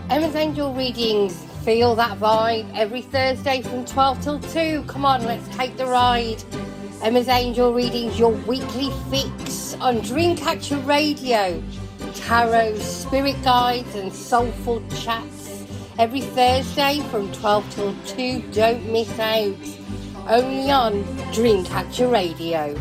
Emma's Angel Readings, feel that vibe every Thursday from 12 till 2. Come on, let's take the ride. Emma's Angel Readings, your weekly fix on Dreamcatcher Radio. Tarot, spirit guides and soulful chats every Thursday from 12 till 2. Don't miss out. Only on Dreamcatcher Radio.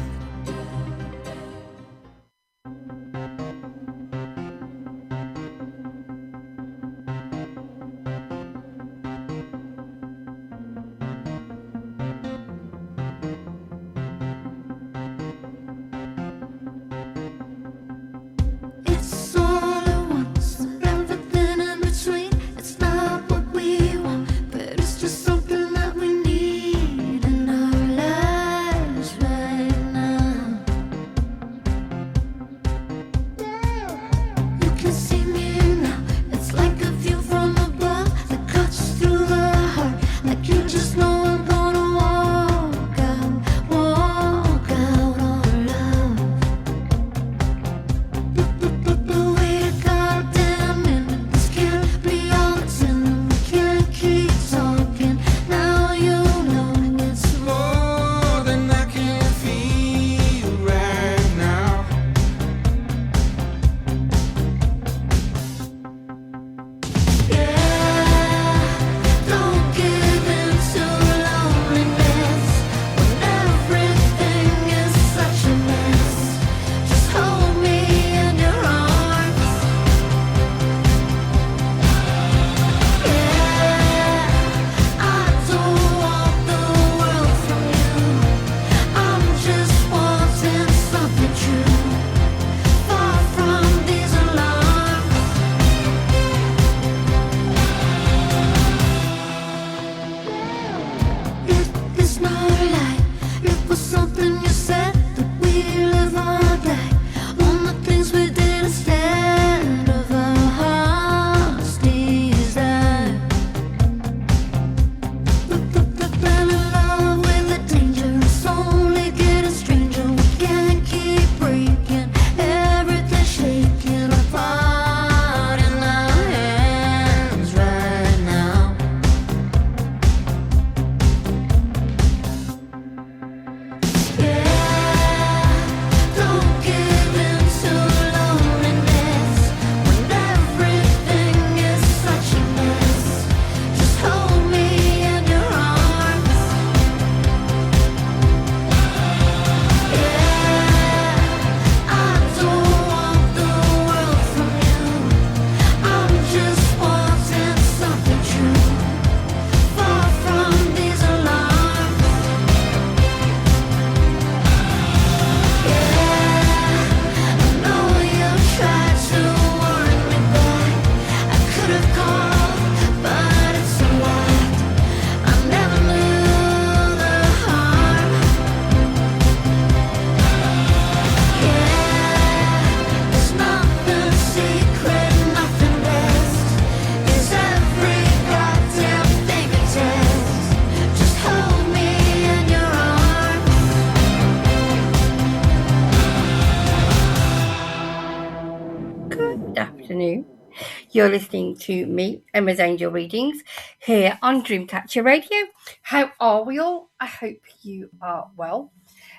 You're listening to me, Emma's Angel Readings, here on Dreamcatcher Radio. How are we all? I hope you are well.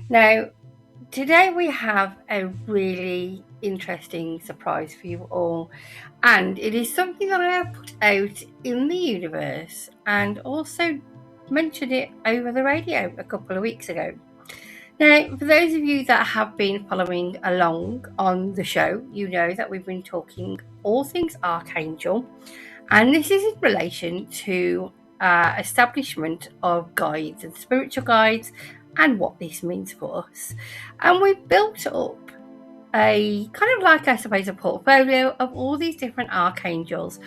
Now, today we have a really interesting surprise for you all, and it is something that I have put out in the universe and also mentioned it over the radio a couple of weeks ago. Now, for those of you that have been following along on the show, you know that we've been talking all things Archangel, and this is in relation to establishment of guides and spiritual guides and what this means for us. And we've built up a kind of like, I suppose, a portfolio of all these different archangels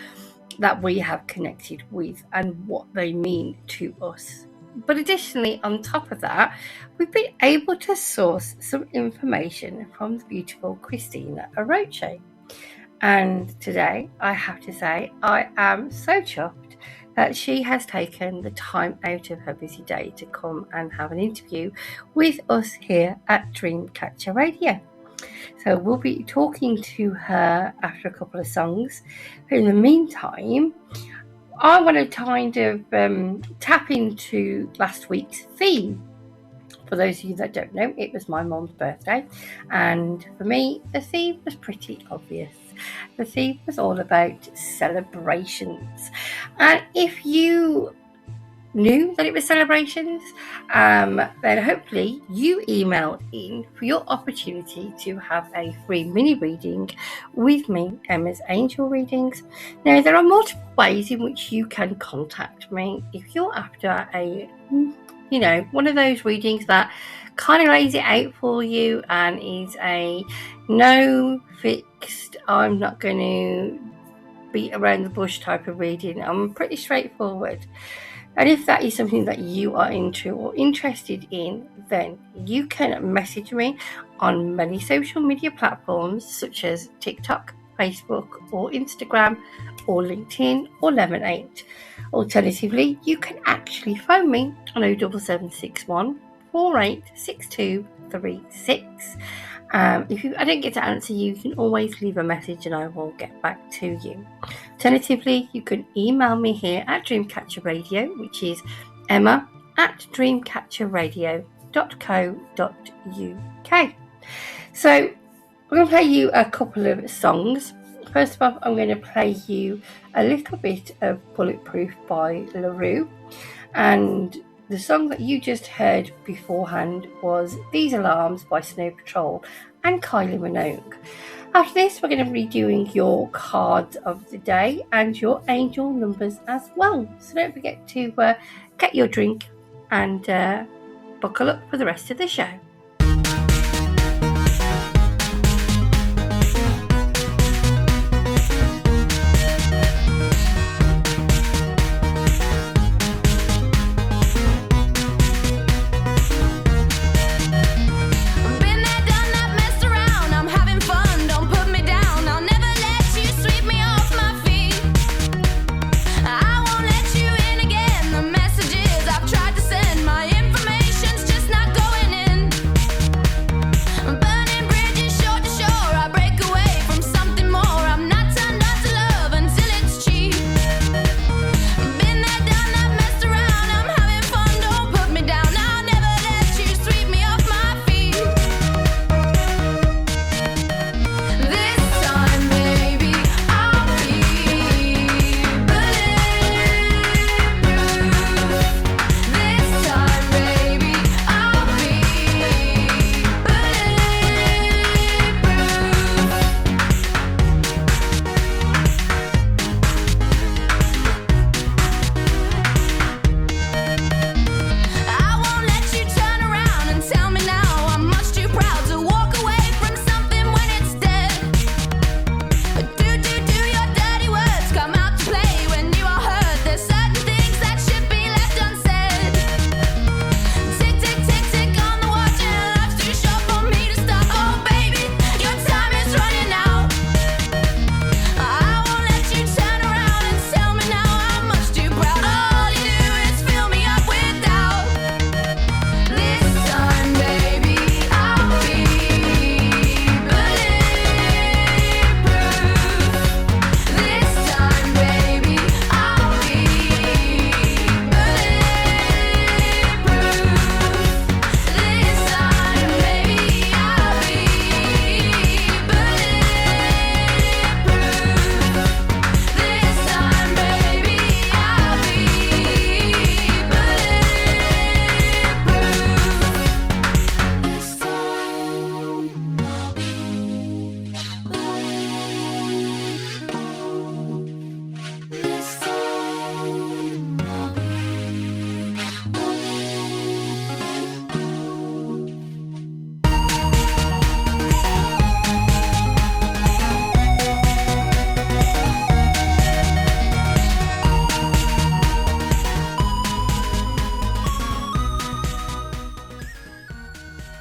that we have connected with and what they mean to us. But additionally, on top of that, we've been able to source some information from the beautiful Cristina Aroch. And today, I have to say, I am so chuffed that she has taken the time out of her busy day to come and have an interview with us here at Dreamcatcher Radio. So we'll be talking to her after a couple of songs. But in the meantime, I want to kind of tap into last week's theme. For those of you that don't know, it was my mom's birthday, and for me, the theme was pretty obvious. The theme was all about celebrations, and if you knew that it was celebrations, then hopefully you email in for your opportunity to have a free mini reading with me, Emma's Angel Readings. Now, there are multiple ways in which you can contact me if you're after a one of those readings that kind of lays it out for you and is a no fixed, I'm not going to beat around the bush type of reading. I'm pretty straightforward. And if that is something that you are into or interested in, then you can message me on many social media platforms such as TikTok, Facebook, or Instagram, or LinkedIn, or Lemonade. Alternatively, you can actually phone me on 07761 486236. If I don't get to answer you, you can always leave a message and I will get back to you. Alternatively, you can email me here at Dreamcatcher Radio, which is emma@dreamcatcherradio.co.uk. So I'm going to play you a couple of songs. First of all, I'm going to play you a little bit of Bulletproof by LaRue. And the song that you just heard beforehand was These Alarms by Snow Patrol and Kylie Minogue. After this, we're going to be doing your cards of the day and your angel numbers as well. So don't forget to get your drink and buckle up for the rest of the show.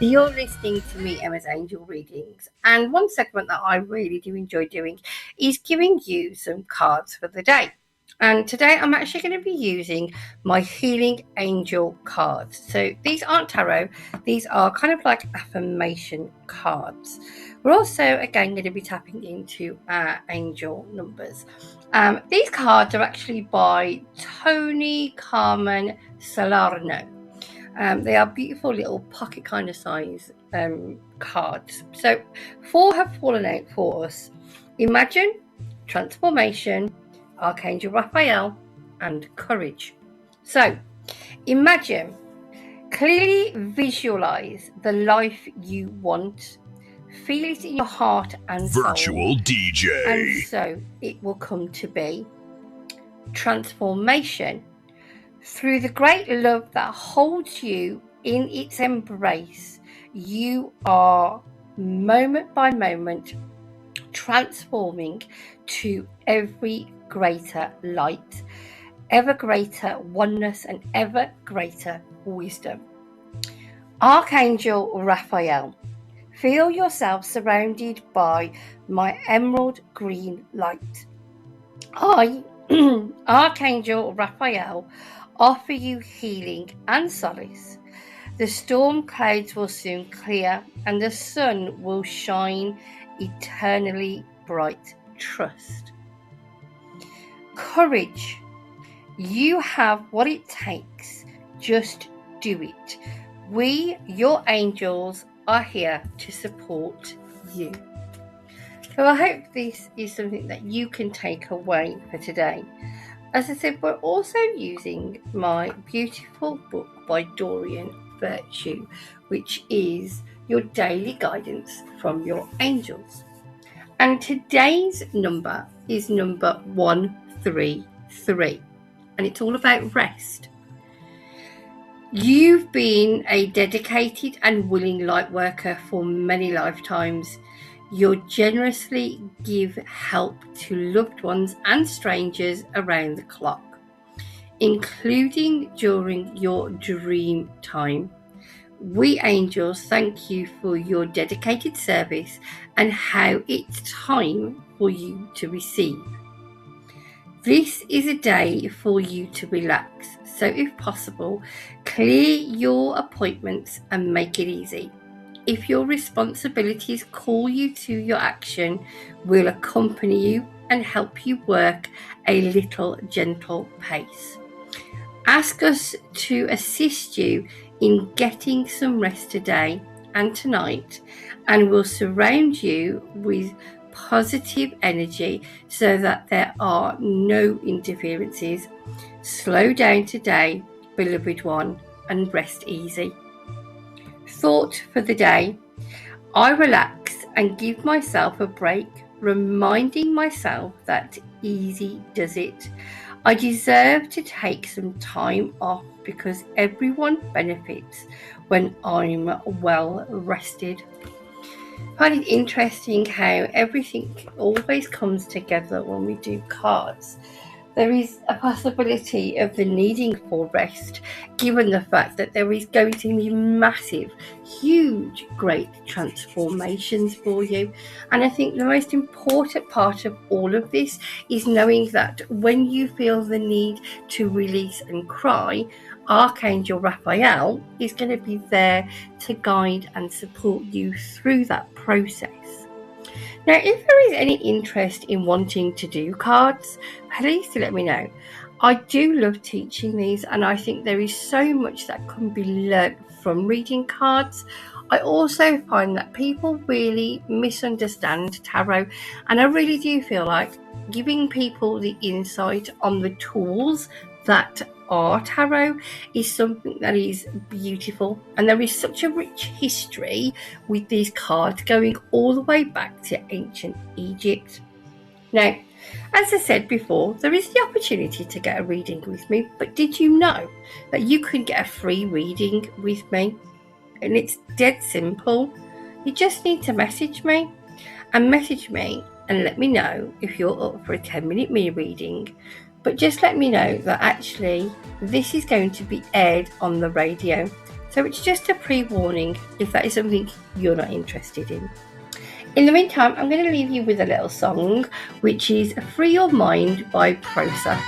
You're listening to me, Emma's Angel Readings, and one segment that I really do enjoy doing is giving you some cards for the day. And today I'm actually going to be using my healing angel cards. So these aren't tarot, these are kind of like affirmation cards. We're also again going to be tapping into our angel numbers. These cards are actually by Tony Carmen Salerno. They are beautiful little pocket kind of size cards. So 4 have fallen out for us. Imagine, transformation, Archangel Raphael, and courage. So imagine, clearly visualize the life you want. Feel it in your heart and soul. Virtual DJ. And so it will come to be. Transformation. Through the great love that holds you in its embrace, you are moment by moment transforming to every greater light, ever greater oneness, and ever greater wisdom. Archangel Raphael, feel yourself surrounded by my emerald green light. I, Archangel Raphael, offer you healing and solace. The storm clouds will soon clear and the sun will shine eternally bright. Trust. Courage. You have what it takes. Just do it. We, your angels, are here to support you. So I hope this is something that you can take away for today. As I said, we're also using my beautiful book by Dorian Virtue, which is your daily guidance from your angels. And today's number is number 133, and it's all about rest. You've been a dedicated and willing light worker for many lifetimes. You generously give help to loved ones and strangers around the clock, including during your dream time. We angels thank you for your dedicated service and how it's time for you to receive. This is a day for you to relax, so if possible, clear your appointments and make it easy. If your responsibilities call you to your action, we'll accompany you and help you work a little gentle pace. Ask us to assist you in getting some rest today and tonight, and we'll surround you with positive energy so that there are no interferences. Slow down today, beloved one, and rest easy. Thought for the day: I relax and give myself a break, reminding myself that easy does it. I deserve to take some time off because everyone benefits when I'm well rested. I find it interesting how everything always comes together when we do cards. There is a possibility of the needing for rest, given the fact that there is going to be massive, huge, great transformations for you. And I think the most important part of all of this is knowing that when you feel the need to release and cry, Archangel Raphael is going to be there to guide and support you through that process. Now, if there is any interest in wanting to do cards, please do let me know. I do love teaching these, and I think there is so much that can be learnt from reading cards. I also find that people really misunderstand tarot, and I really do feel like giving people the insight on the tools that are tarot is something that is beautiful, and there is such a rich history with these cards going all the way back to ancient Egypt. Now, as I said before, there is the opportunity to get a reading with me, but did you know that you can get a free reading with me? And it's dead simple. You just need to message me and let me know if you're up for a 10-minute mini reading. But just let me know that actually this is going to be aired on the radio. So it's just a pre-warning if that is something you're not interested in. In the meantime, I'm going to leave you with a little song, which is Free Your Mind by Prosa.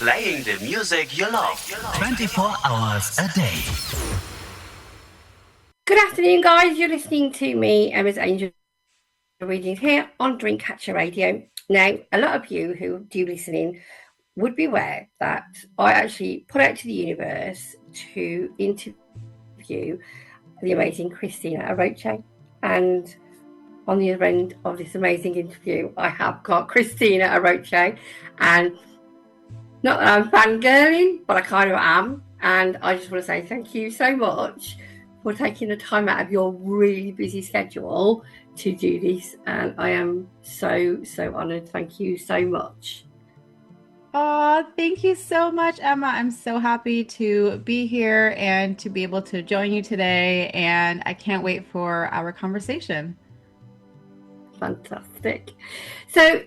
Playing the music you love 24 hours a day. Good afternoon, guys. You're listening to me, Emma's Angel Readings, here on Dreamcatcher Radio. Now, a lot of you who do listen in would be aware that I actually put out to the universe to interview the amazing Cristina Aroch, and on the other end of this amazing interview, I have got Cristina Aroch, and not that I'm fangirling, but I kind of am. And I just want to say thank you so much for taking the time out of your really busy schedule to do this. And I am so honoured. Thank you so much. Oh, thank you so much, Emma. I'm so happy to be here and to be able to join you today. And I can't wait for our conversation. Fantastic. So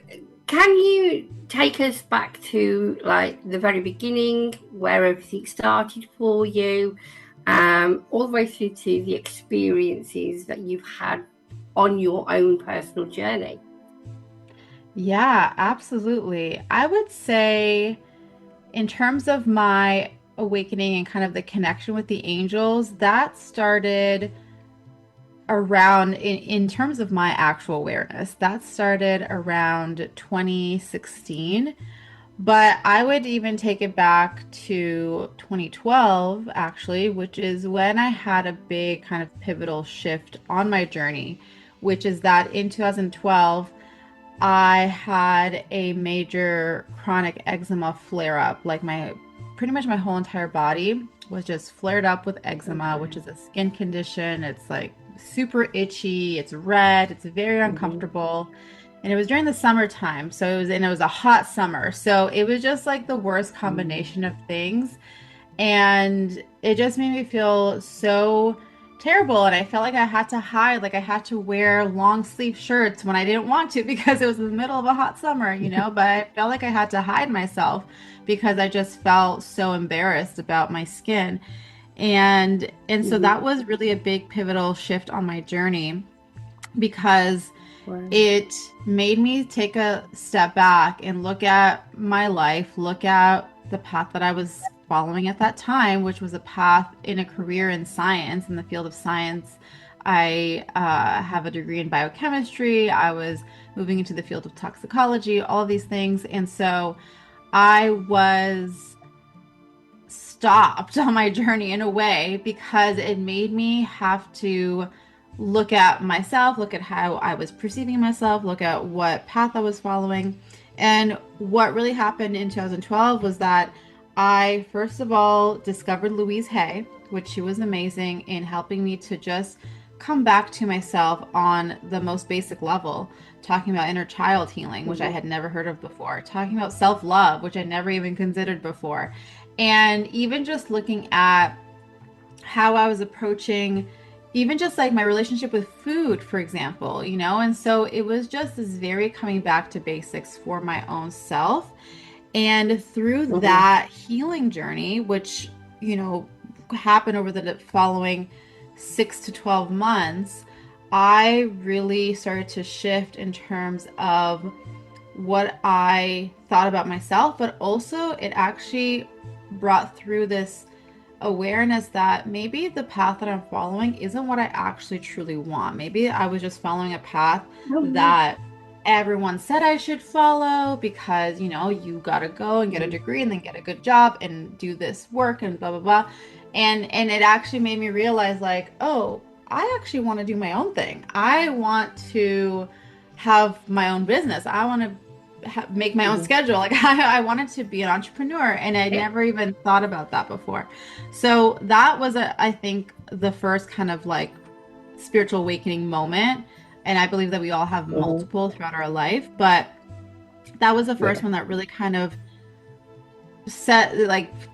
can you take us back to like the very beginning, where everything started for you, all the way through to the experiences that you've had on your own personal journey? Yeah, absolutely. I would say in terms of my awakening and kind of the connection with the angels, that started around, in terms of my actual awareness, that started around 2016. But I would even take it back to 2012, actually, which is when I had a big kind of pivotal shift on my journey, which is that in 2012, I had a major chronic eczema flare up. Like pretty much my whole entire body was just flared up with eczema, which is a skin condition. It's like super itchy, it's red, it's very uncomfortable. and it was during the summertime. So it was a hot summer. So it was just like the worst combination of things. And it just made me feel so terrible. And I felt like I had to hide, like I had to wear long sleeve shirts when I didn't want to because it was in the middle of a hot summer, but I felt like I had to hide myself because I just felt so embarrassed about my skin. And so Mm-hmm. that was really a big pivotal shift on my journey because Wow. it made me take a step back and look at my life, look at the path that I was following at that time, which was a path in a career in science, in the field of science. I have a degree in biochemistry. I was moving into the field of toxicology, all of these things. And so I was stopped on my journey in a way because it made me have to look at myself, look at how I was perceiving myself, look at what path I was following. And what really happened in 2012 was that I, first of all, discovered Louise Hay, which she was amazing in helping me to just come back to myself on the most basic level, talking about inner child healing, which I Mm-hmm. had never heard of before, talking about self love, which I never even considered before, and even just looking at how I was approaching even just like my relationship with food, for example, and so it was just this very coming back to basics for my own self. And through Mm-hmm. that healing journey, which, happened over the following 6 to 12 months, I really started to shift in terms of what I thought about myself, but also it actually brought through this awareness that maybe the path that I'm following isn't what I actually truly want. Maybe I was just following a path Mm-hmm. that everyone said I should follow because, you gotta go and get a degree and then get a good job and do this work and blah blah blah. And it actually made me realize like, oh, I actually want to do my own thing. I want to have my own business. I want to make my own Mm-hmm. schedule. Like I wanted to be an entrepreneur, and I Yeah. never even thought about that before. So that was I think the first kind of like spiritual awakening moment. And I believe that we all have Mm-hmm. multiple throughout our life, but that was the first Yeah. one that really kind of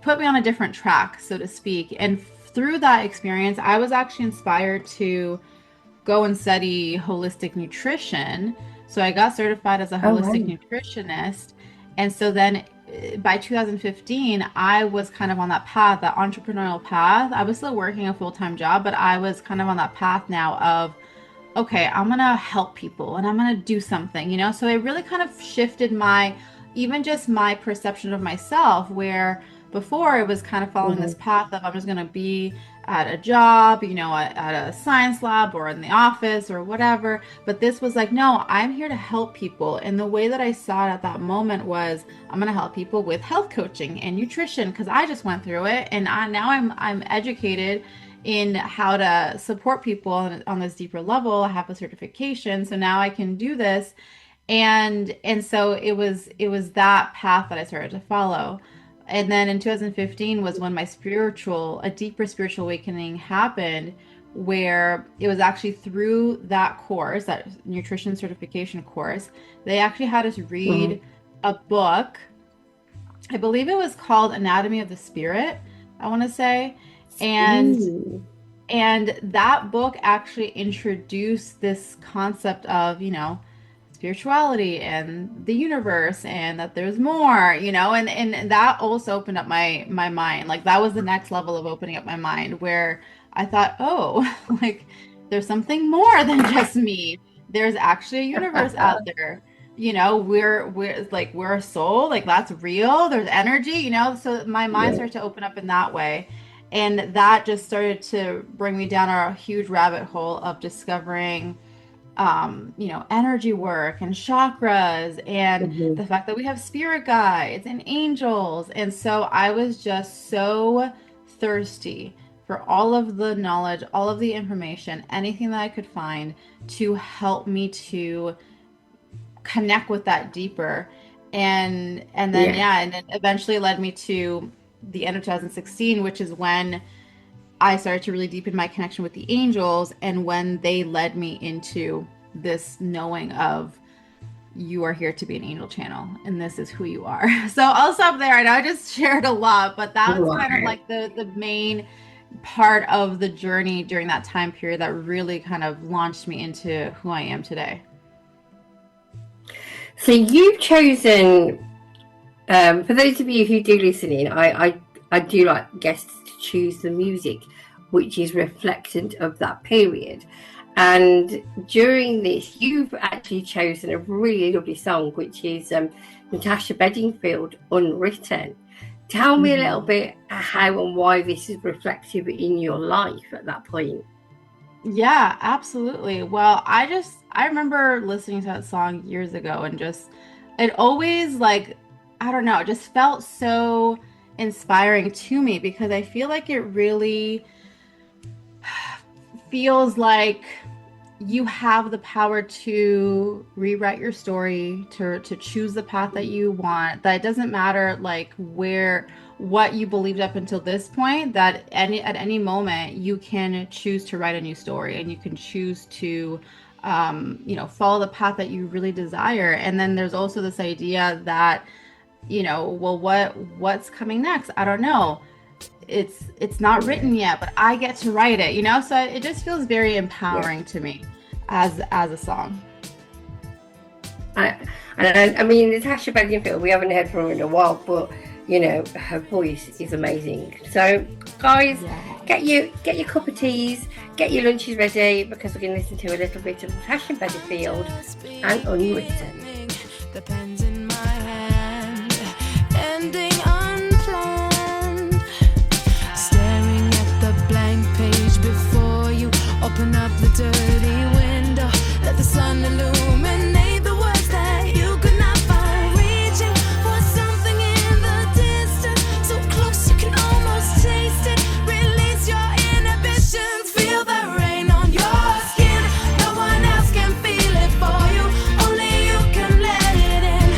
put me on a different track, so to speak. And through that experience, I was actually inspired to go and study holistic nutrition. So I got certified as a Oh, holistic wow. nutritionist. And so then by 2015, I was kind of on that path, that entrepreneurial path. I was still working a full-time job, but I was kind of on that path now of, okay, I'm gonna help people and I'm gonna do something. So it really kind of shifted even just my perception of myself, where before it was kind of following this Mm-hmm. path of I'm just gonna be at a job, at a science lab or in the office or whatever. But this was like, no, I'm here to help people. And the way that I saw it at that moment was I'm gonna help people with health coaching and nutrition because I just went through it, and now I'm educated in how to support people on this deeper level. I have a certification, so now I can do this. And so it was that path that I started to follow. And then in 2015 was when a deeper spiritual awakening happened, where it was actually through that course, that nutrition certification course, they actually had us read Mm-hmm. a book. I believe it was called Anatomy of the Spirit, I want to say. And Mm. and that book actually introduced this concept of, spirituality and the universe and that there's more, and that also opened up my mind. Like that was the next level of opening up my mind where I thought, oh, like there's something more than just me. There's actually a universe out there. We're a soul, like that's real. There's energy. So my mind Yeah. started to open up in that way. And that just started to bring me down a huge rabbit hole of discovering, energy work and chakras and Mm-hmm. the fact that we have spirit guides and angels. And so I was just so thirsty for all of the knowledge, all of the information, anything that I could find to help me to connect with that deeper. And then Yeah. yeah, and it eventually led me to the end of 2016, which is when I started to really deepen my connection with the angels, and when they led me into this knowing of you are here to be an angel channel and this is who you are. So I'll stop there. I know I just shared a lot, but that was kind of like the main part of the journey during that time period that really kind of launched me into who I am today. So you've chosen, for those of you who do listen in, I do like guests to choose the music which is reflectant of that period. And during this, you've actually chosen a really lovely song, which is Natasha Bedingfield, Unwritten. Tell me a little bit how and why this is reflective in your life at that point. Yeah, absolutely. Well, I remember listening to that song years ago and just, it always like, I don't know, it just felt so inspiring to me because I feel like it really feels like you have the power to rewrite your story, to choose the path that you want, that it doesn't matter like what you believed up until this point, that at any moment you can choose to write a new story and you can choose to follow the path that you really desire. And then there's also this idea that, well, what's coming next? I don't know. It's not written yet, but I get to write it, so it just feels very empowering to me as a song. I mean, Natasha Bedingfield, we haven't heard from her in a while, but her voice is amazing. So guys, get your cup of teas, get your lunches ready, because we're going to listen to a little bit of Natasha Bedingfield and Unwritten. The pen's in my hand, ending unplanned. Staring at the blank page before you, open up the dirty window, let the sun illuminate the words that you could not find. Reaching for something in the distance, so close you can almost taste it. Release your inhibitions, feel the rain on your skin. No one else can feel it for you, only you can let it in.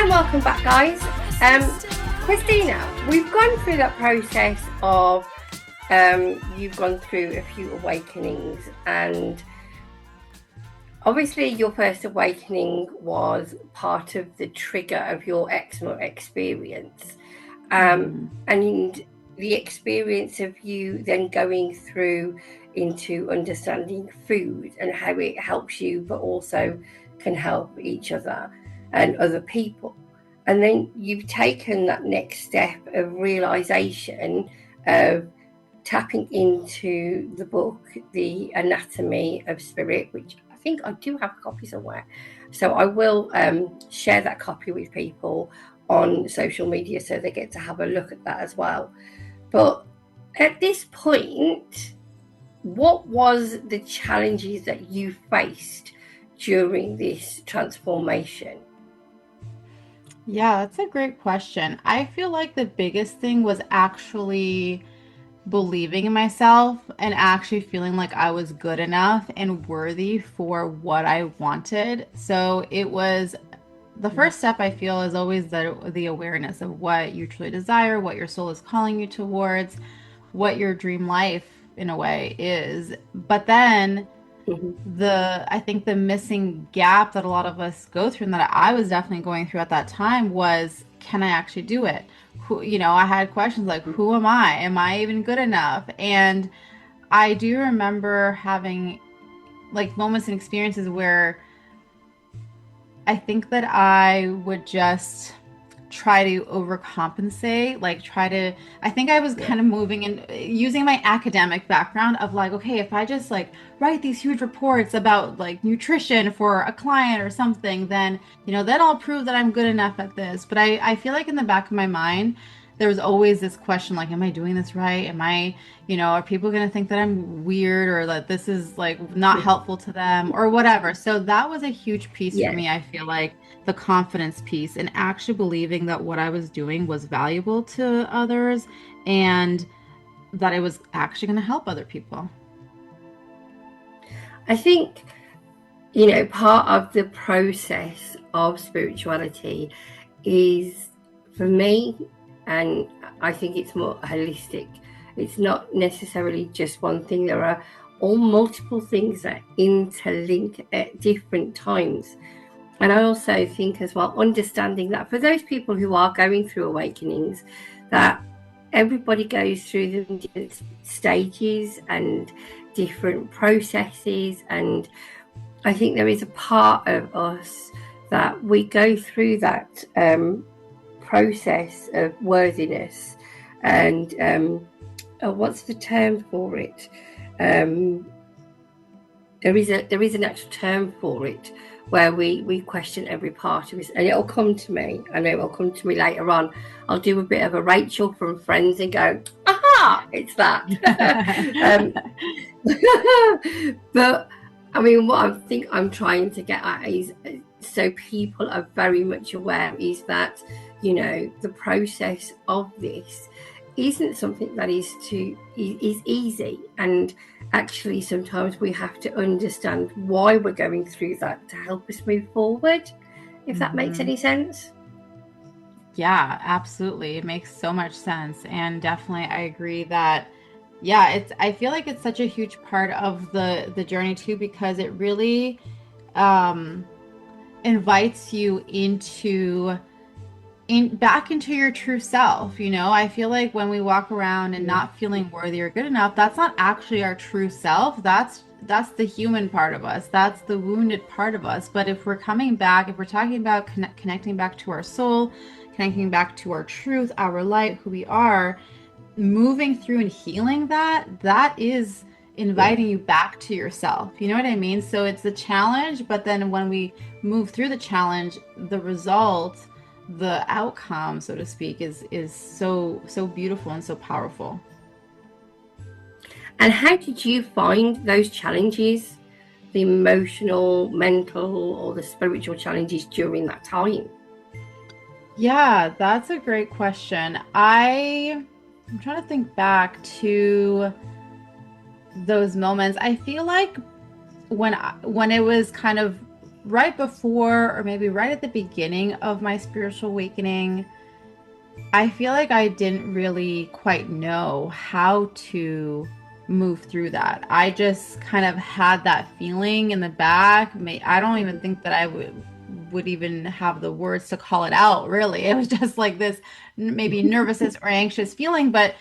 And welcome back, guys. Christina, we've gone through that process of you've gone through a few awakenings, and obviously your first awakening was part of the trigger of your eczema experience, and the experience of you then going through into understanding food and how it helps you but also can help each other and other people. And then you've taken that next step of realization of tapping into the book, The Anatomy of Spirit, which I think I do have a copy somewhere. So I will share that copy with people on social media so they get to have a look at that as well. But at this point, what was the challenges that you faced during this transformation? Yeah, that's a great question. I feel like the biggest thing was actually believing in myself and actually feeling like I was good enough and worthy for what I wanted. So it was the first step, I feel, is always the awareness of what you truly desire, what your soul is calling you towards, what your dream life in a way is. But then I think the missing gap that a lot of us go through, and that I was definitely going through at that time, was, can I actually do it? I had questions like, who am I? Am I even good enough? And I do remember having like moments and experiences where I think that I would just try to overcompensate, I think I was kind of moving and using my academic background of like, okay, if I just like write these huge reports about like nutrition for a client or something, then, then I'll prove that I'm good enough at this. But I feel like in the back of my mind, there was always this question, like, am I doing this right? Am I, are people going to think that I'm weird or that this is like not helpful to them or whatever? So that was a huge piece for me. I feel like the confidence piece and actually believing that what I was doing was valuable to others and that it was actually going to help other people. I think, part of the process of spirituality is, for me, and I think it's more holistic. It's not necessarily just one thing. There are all multiple things that interlink at different times. And I also think as well, understanding that for those people who are going through awakenings, that everybody goes through them different stages and different processes. And I think there is a part of us that we go through that process of worthiness and what's the term for it? There is an actual term for it where we question every part of it, and it'll come to me. I know it'll come to me later on. I'll do a bit of a Rachel from Friends and go, aha, it's that. But I mean, what I think I'm trying to get at is, so people are very much aware, is that, the process of this isn't something that is easy. And actually, sometimes we have to understand why we're going through that to help us move forward, if that makes any sense. Yeah, absolutely. It makes so much sense. And definitely, I agree that, I feel like it's such a huge part of the journey too, because it really invites you back into your true self. I feel like when we walk around and not feeling worthy or good enough, that's not actually our true self. That's the human part of us. That's the wounded part of us. But if we're coming back, if we're talking about connecting back to our soul, connecting back to our truth, our light, who we are, moving through and healing that is inviting you back to yourself. You know what I mean? So it's a challenge, but then when we move through the challenge, the result, the outcome, so to speak, is so beautiful and so powerful. And how did you find those challenges, the emotional, mental, or the spiritual challenges during that time? Yeah, that's a great question. I'm trying to think back to those moments. I feel like when it was kind of right before, or maybe right at the beginning of my spiritual awakening, I feel like I didn't really quite know how to move through that. I just kind of had that feeling in the back. I don't even think that I would even have the words to call it out, really. It was just like this maybe nervousness or anxious feeling, but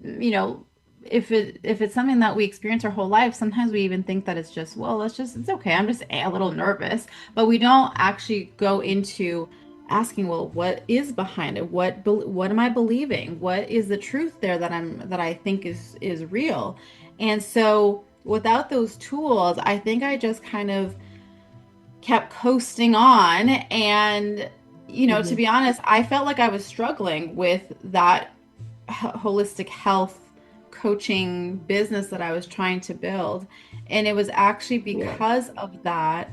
you know, if it's something that we experience our whole life, sometimes we even think that it's just, well, it's okay. I'm just a little nervous, but we don't actually go into asking, well, what is behind it? What am I believing? What is the truth there that I think is real? And so without those tools, I think I just kind of kept coasting on. And to be honest, I felt like I was struggling with that holistic health coaching business that I was trying to build. And it was actually because of that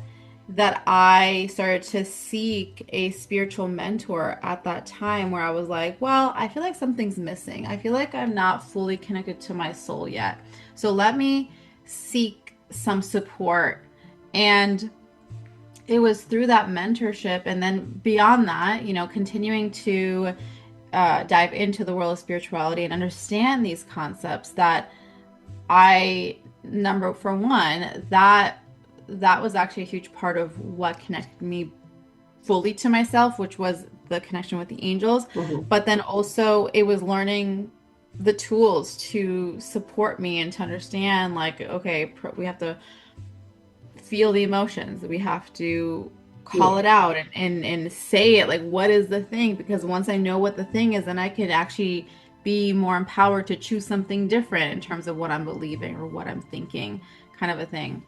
I started to seek a spiritual mentor at that time, where I was like, well, I feel like something's missing. I feel like I'm not fully connected to my soul yet. So let me seek some support. And it was through that mentorship, and then beyond that, continuing to dive into the world of spirituality and understand these concepts, that for one, that was actually a huge part of what connected me fully to myself, which was the connection with the angels. But then also it was learning the tools to support me and to understand, like, okay, we have to feel the emotions, we have to call it out and say it, like, what is the thing? Because once I know what the thing is, then I can actually be more empowered to choose something different in terms of what I'm believing or what I'm thinking, kind of a thing.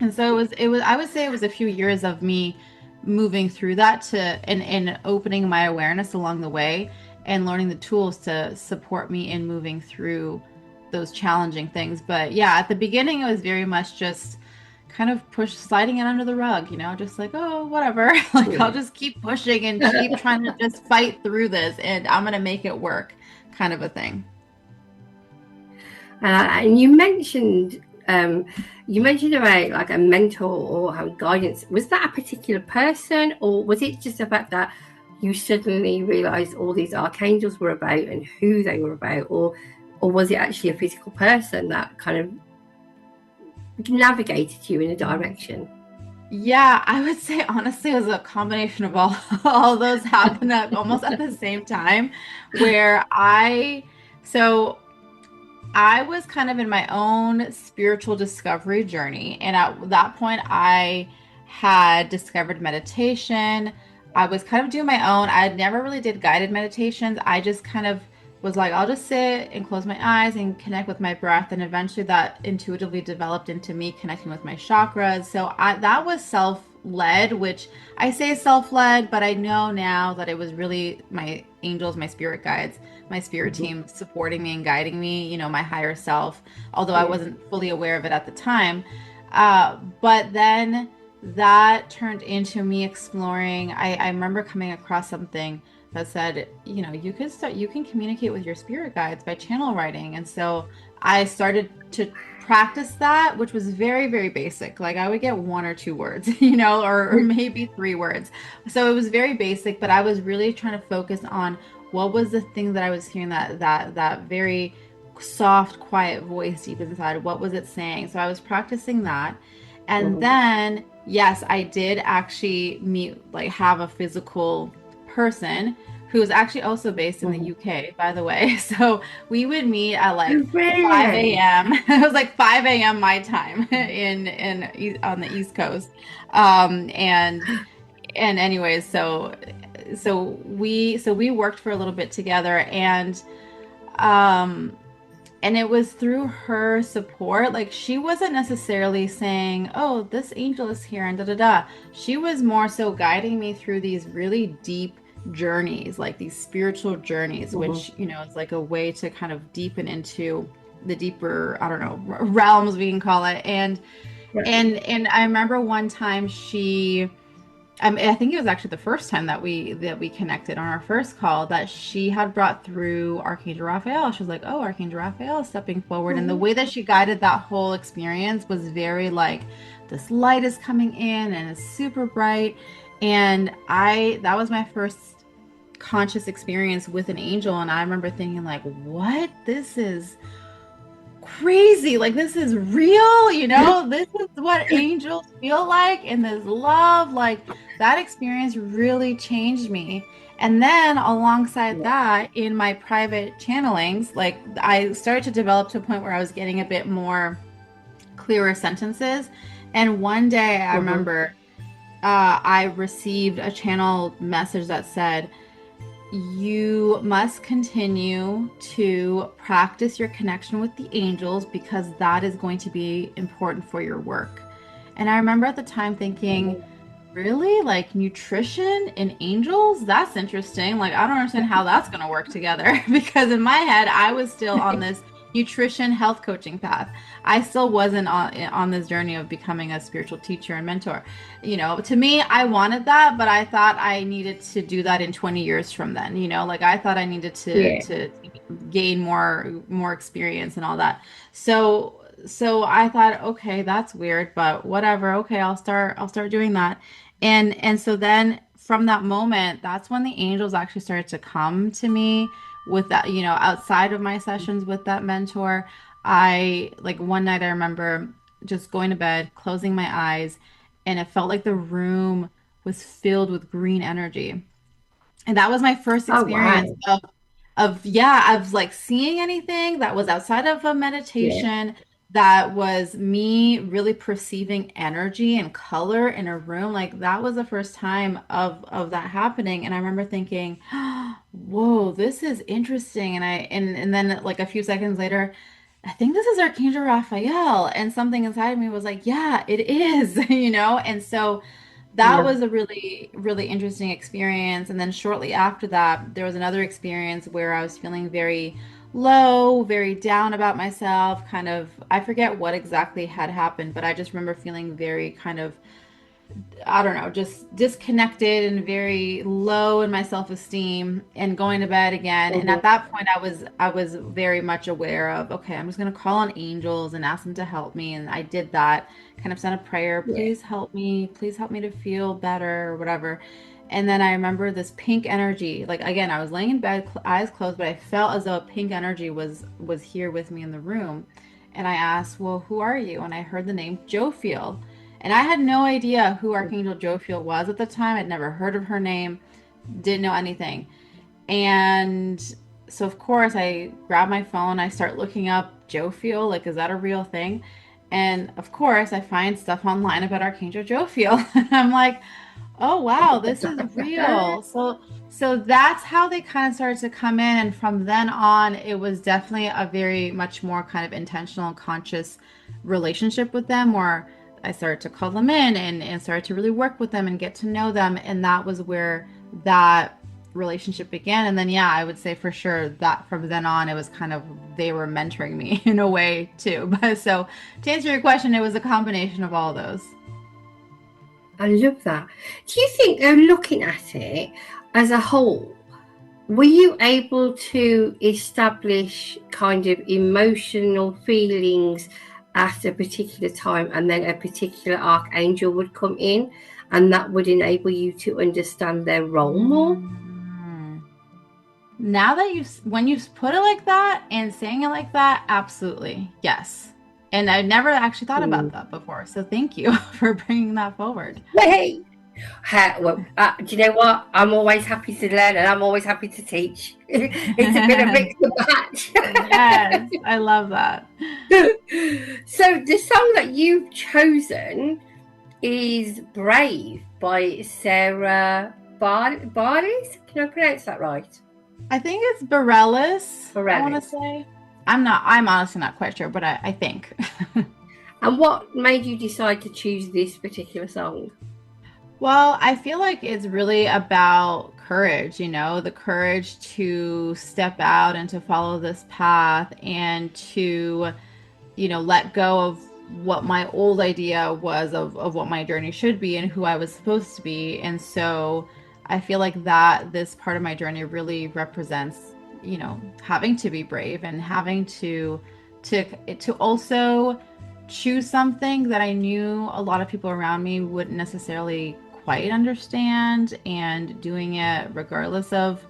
And so it was I would say it was a few years of me moving through that and opening my awareness along the way, and learning the tools to support me in moving through those challenging things. But yeah, at the beginning, it was very much just kind of sliding it under the rug, just like, oh, whatever. Like, I'll just keep pushing and keep trying to just fight through this, and I'm going to make it work, kind of a thing. And you mentioned about like a mentor or how guidance. Was that a particular person, or was it just the fact that you suddenly realized all these archangels were about and who they were about, or was it actually a physical person that kind of navigated you in a direction? Yeah, I would say honestly it was a combination of all those happened almost at the same time, where I was kind of in my own spiritual discovery journey. And at that point, I had discovered meditation. I was kind of doing my own. I never really did guided meditations. I just kind of was like, I'll just sit and close my eyes and connect with my breath. And eventually that intuitively developed into me connecting with my chakras. So that was self-led, which I say self-led, but I know now that it was really my angels, my spirit guides, my spirit team supporting me and guiding me, my higher self, although I wasn't fully aware of it at the time. But then that turned into me exploring. I remember coming across something that said, you can communicate with your spirit guides by channel writing. And so I started to practice that, which was very, very basic. Like, I would get 1 or 2 words, or maybe 3 words. So it was very basic, but I was really trying to focus on what was the thing that I was hearing, that very soft, quiet voice deep inside. What was it saying? So I was practicing that. And then, yes, I did actually have a physical person who is actually also based in the UK, by the way. So we would meet at like 5 a.m. It was like 5 a.m. my time on the East Coast. And anyways, so we worked for a little bit together, and it was through her support. Like, she wasn't necessarily saying, oh, this angel is here and da-da-da. She was more so guiding me through these really deep journeys, like these spiritual journeys, which, is like a way to kind of deepen into the deeper, I don't know, realms, we can call it. And I remember one time she I think it was actually the first time that we connected on our first call, that she had brought through Archangel Raphael. She was like, "Oh, Archangel Raphael is stepping forward," and the way that she guided that whole experience was very like, this light is coming in and it's super bright, and that was my first conscious experience with an angel, and I remember thinking like, "What? This is crazy, like this is real, this is what angels feel like, and this love, like that experience really changed me." And then alongside that, in my private channelings, like I started to develop to a point where I was getting a bit more clearer sentences. And one day I remember I received a channel message that said, "You must continue to practice your connection with the angels because that is going to be important for your work." And I remember at the time thinking, really? Like nutrition and angels? That's interesting. Like, I don't understand how that's going to work together, because in my head, I was still on this nutrition health coaching path. I still wasn't on this journey of becoming a spiritual teacher and mentor. To me, I wanted that, but I thought I needed to do that in 20 years from then. Like I thought I needed to gain more experience and all that. So I thought, okay, that's weird, but whatever. Okay, I'll start doing that. And so then from that moment, that's when the angels actually started to come to me with that, outside of my sessions with that mentor. I like one night I remember just going to bed, closing my eyes, and it felt like the room was filled with green energy. And that was my first experience of like seeing anything that was outside of a meditation. That was me really perceiving energy and color in a room. Like that was the first time of that happening. And I remember thinking, whoa, this is interesting. And then like a few seconds later, I think this is Archangel Raphael. And something inside of me was like, yeah, it is, And so that was a really, really interesting experience. And then shortly after that, there was another experience where I was feeling very low, very down about myself, kind of, I forget what exactly had happened, but I just remember feeling very kind of, I don't know, just disconnected and very low in my self-esteem, and going to bed again. And at that point I was very much aware of, okay, I'm just going to call on angels and ask them to help me. And I did that, kind of sent a prayer, please help me to feel better or whatever. And then I remember this pink energy, like again, I was laying in bed, eyes closed, but I felt as though a pink energy was here with me in the room. And I asked, well, who are you? And I heard the name Jophiel. And I had no idea who Archangel Jophiel was at the time. I'd never heard of her name, didn't know anything. And so of course I grab my phone, I start looking up Jophiel, like, is that a real thing? And of course I find stuff online about Archangel Jophiel. And I'm like, oh wow, this is real. So that's how they kind of started to come in. And from then on, it was definitely a very much more kind of intentional and conscious relationship with them, where I started to call them in and started to really work with them and get to know them. And that was where that relationship began. And then, yeah, I would say for sure that from then on, it was kind of, they were mentoring me in a way too. But so to answer your question, it was a combination of all those. I love that. Do you think, though, looking at it as a whole, were you able to establish kind of emotional feelings at a particular time, and then a particular archangel would come in, and that would enable you to understand their role more? Now that when you put it like that and saying it like that, absolutely, yes. And I've never actually thought about that before. So thank you for bringing that forward. Hey, well, do you know what? I'm always happy to learn, and I'm always happy to teach. It's a bit of mix and match. Yes, I love that. So the song that you've chosen is Brave by Sarah Bareilles. Can I pronounce that right? I think it's Bareilles. I want to say. I'm honestly not quite sure, but I think. And what made you decide to choose this particular song? Well, I feel like it's really about courage, the courage to step out and to follow this path, and to, let go of what my old idea was of what my journey should be and who I was supposed to be. And so I feel like that this part of my journey really represents, you know, having to be brave and having to also choose something that I knew a lot of people around me wouldn't necessarily quite understand, and doing it regardless of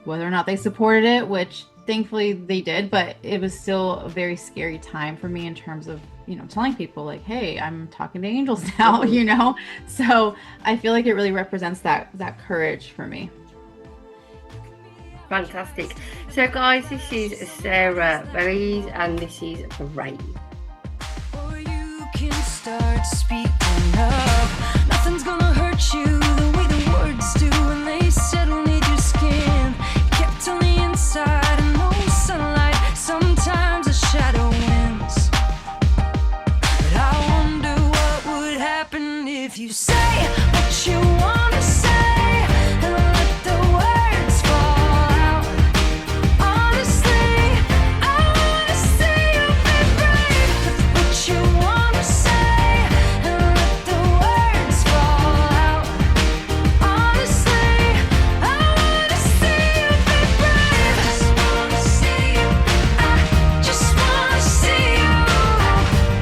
whether or not they supported it, which thankfully they did, but it was still a very scary time for me in terms of, you know, telling people like, hey, I'm talking to angels now, you know? So I feel like it really represents that courage for me. Fantastic. So guys, this is Sarah Bellies and this is Brave. Or you can start speaking up. Nothing's gonna hurt you the way the words do when they settle near your skin. Kept on the inside and no sunlight. Sometimes a shadow wins. But I wonder what would happen if you say what you want to say and let the words fall out. Honestly, I want to see you be brave with what you want to say and let the words fall out. Honestly, I want to see you be brave. Just want to see you. I just want to see you.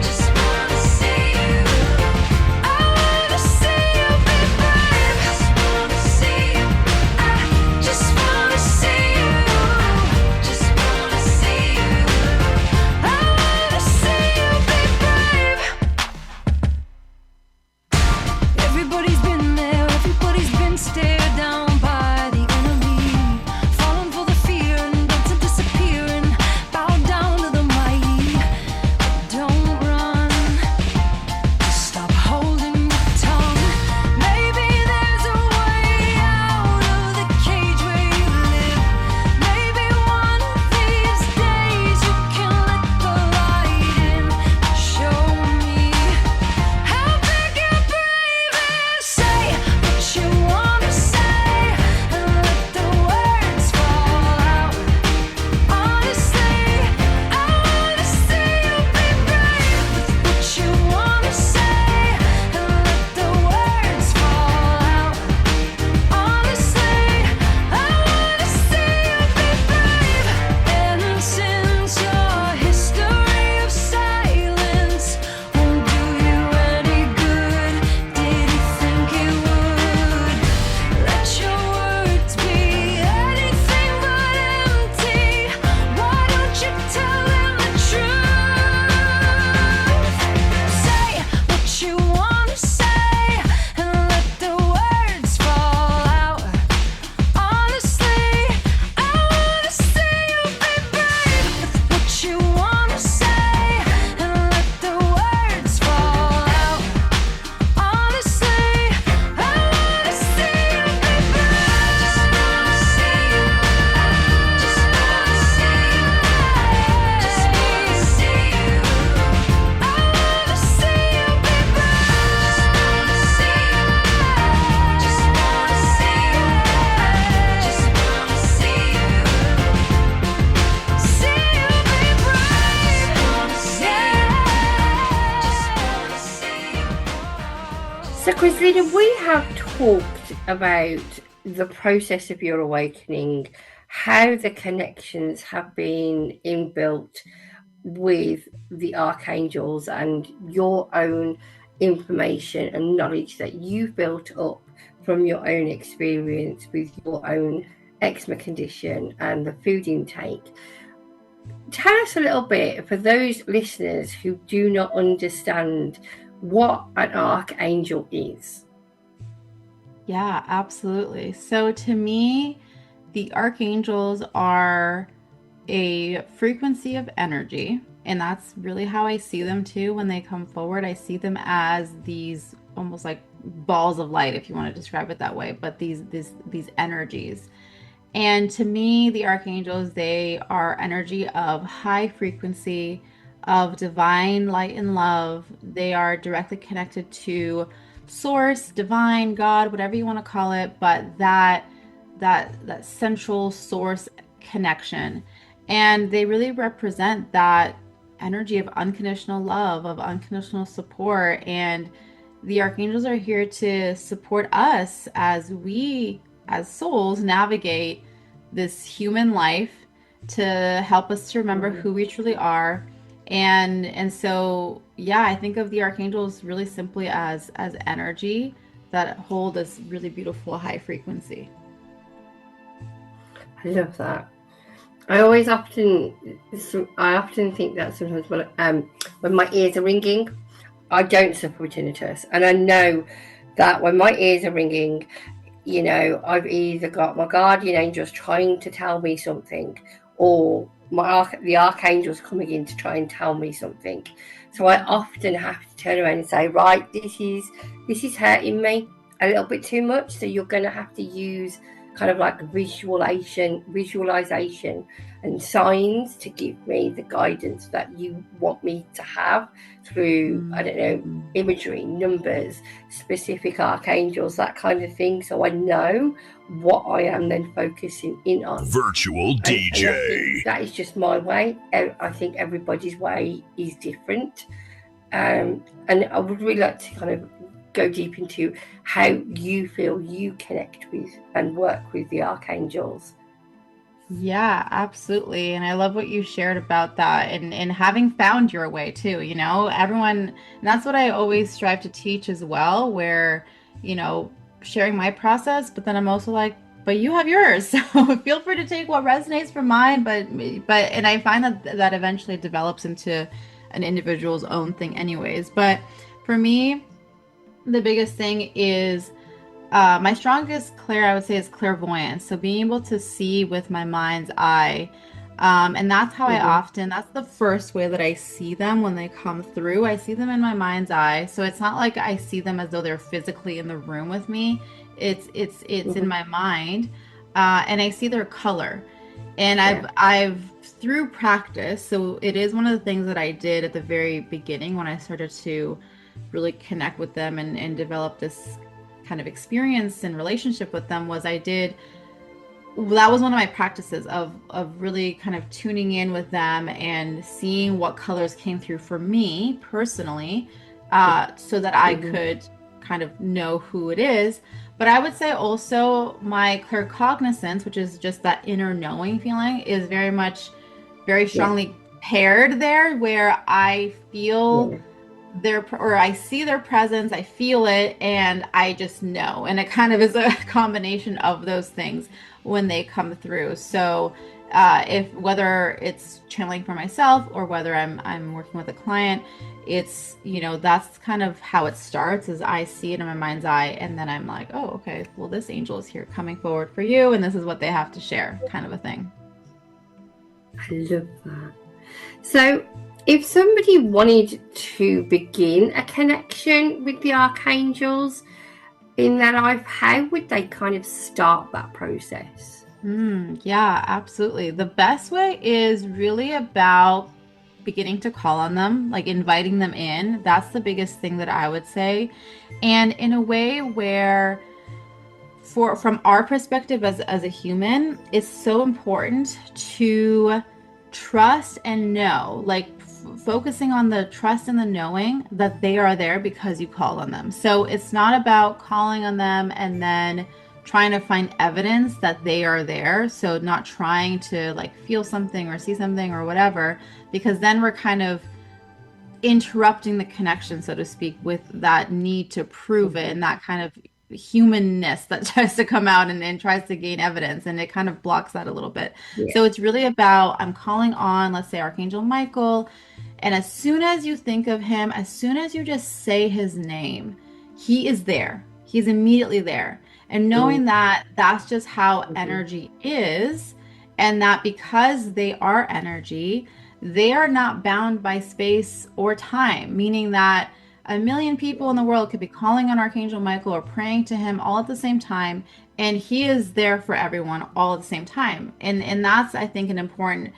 Just want to see you. I want to see you be brave. Just want to see you. I just want to see you. Just want to see you. I want to see you be brave. Everybody's been there, everybody's been stared down by the enemy, falling for the fear and dancing, disappearing, bow down to the mighty. Don't run, stop holding your tongue. Maybe there's a way out of the cage where you live. Maybe one of these days you can let the light in. Show me how big your brave is. Say what you want to say and let the words fall out. Honestly, I want to see you be brave with what you want to say and let the words fall out. Honestly, I want to see you be brave. And since your history of silence won't do you any good, did you think it would? Let your words be anything but empty. Why don't you tell them the truth? Say what you want to say and let the words fall out. Honestly, I want to see you be brave with what you want to say and let the words fall out. Honestly, I want to see you be brave. Just want to see you. Just want to see you. Just want to see you. I want to see you be brave. Just want to see you. Just want to see you. Just want to see you. See you be brave. Just want to see you. So Cristina, we have talked about the process of your awakening, how the connections have been inbuilt with the archangels and your own information and knowledge that you've built up from your own experience with your own eczema condition and the food intake. Tell us a little bit, for those listeners who do not understand what an archangel is. Yeah, absolutely. So to me, the archangels are a frequency of energy, and that's really how I see them too when they come forward. I see them as these almost like balls of light, if you want to describe it that way, but these energies. And to me, the archangels, they are energy of high frequency, of divine light and love. They are directly connected to source, divine, God, whatever you want to call it, but that central source connection. And they really represent that energy of unconditional love, of unconditional support. And the archangels are here to support us as we, as souls, navigate this human life, to help us to remember who we truly are. And so, yeah, I think of the archangels really simply as energy that hold this really beautiful high frequency. I love that. I often think that sometimes when my ears are ringing, I don't suffer with tinnitus, and I know that when my ears are ringing, you know, I've either got my guardian angels trying to tell me something, or the archangels coming in to try and tell me something. So I often have to turn around and say, right, this is hurting me a little bit too much, so you're going to have to use kind of like visualization and signs to give me the guidance that you want me to have through, I don't know, imagery, numbers, specific archangels, that kind of thing, so I know what I am then focusing in on. Virtual DJ. And that is just my way. I think everybody's way is different, and I would really like to kind of go deep into how you feel you connect with and work with the archangels. Yeah, absolutely. And I love what you shared about that, and having found your way too, you know, everyone, and that's what I always strive to teach as well, where, you know, sharing my process, but then I'm also like, but you have yours. So feel free to take what resonates from mine, but and I find that eventually develops into an individual's own thing anyways. But for me, the biggest thing is my strongest I would say is clairvoyance. So being able to see with my mind's eye. And that's how that's the first way that I see them when they come through. I see them in my mind's eye. So it's not like I see them as though they're physically in the room with me. It's in my mind. And I see their color. And I've through practice. So it is one of the things that I did at the very beginning when I started to really connect with them and develop this kind of experience and relationship with them, that was one of my practices of really kind of tuning in with them and seeing what colors came through for me personally, so that I could kind of know who it is. But I would say also my claircognizance, which is just that inner knowing feeling, is very strongly paired there, where I feel I see their presence, I feel it, and I just know. And it kind of is a combination of those things when they come through. So whether it's channeling for myself or whether I'm working with a client, it's, you know, that's kind of how it starts, is I see it in my mind's eye, and then I'm like, oh, okay, well, this angel is here coming forward for you, and this is what they have to share, kind of a thing. I love that. So if somebody wanted to begin a connection with the archangels in their life, how would they kind of start that process? Yeah, absolutely. The best way is really about beginning to call on them, like inviting them in. That's the biggest thing that I would say. And in a way where, from our perspective as a human, it's so important to trust and know, like focusing on the trust and the knowing that they are there because you called on them. So it's not about calling on them and then trying to find evidence that they are there. So not trying to like feel something or see something or whatever, because then we're kind of interrupting the connection, so to speak, with that need to prove it and that kind of humanness that tries to come out and tries to gain evidence, and it kind of blocks that a little bit. So it's really about, I'm calling on, let's say, Archangel Michael, and as soon as you think of him, as soon as you just say his name, he is there. He's immediately there. And knowing that that's just how energy is, and that because they are energy, they are not bound by space or time, meaning that a million people in the world could be calling on Archangel Michael or praying to him all at the same time, and he is there for everyone all at the same time. And that's, I think, an important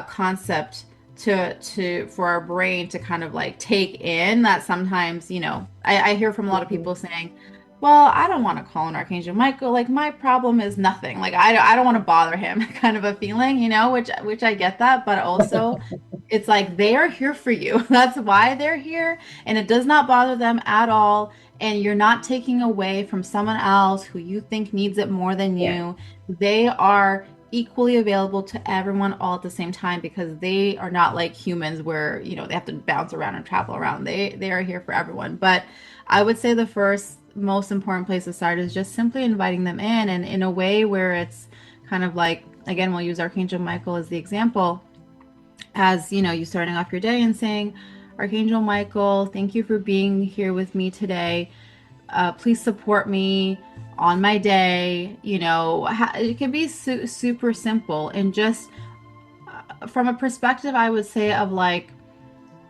concept for our brain to kind of like take in, that sometimes, you know, I hear from a lot of people saying, well, I don't want to call an Archangel Michael. Like my problem is nothing. Like I don't want to bother him kind of a feeling, which I get that, but also it's like they are here for you. That's why they're here, and it does not bother them at all. And you're not taking away from someone else who you think needs it more than Yeah. you. They are equally available to everyone all at the same time because they are not like humans where, they have to bounce around and travel around. They are here for everyone. But I would say the first most important place to start is just simply inviting them in, and in a way where it's kind of like, again, we'll use Archangel Michael as the example, as you starting off your day and saying, Archangel Michael, thank you for being here with me today. Please support me on my day. It can be super simple, and just from a perspective, I would say, of like,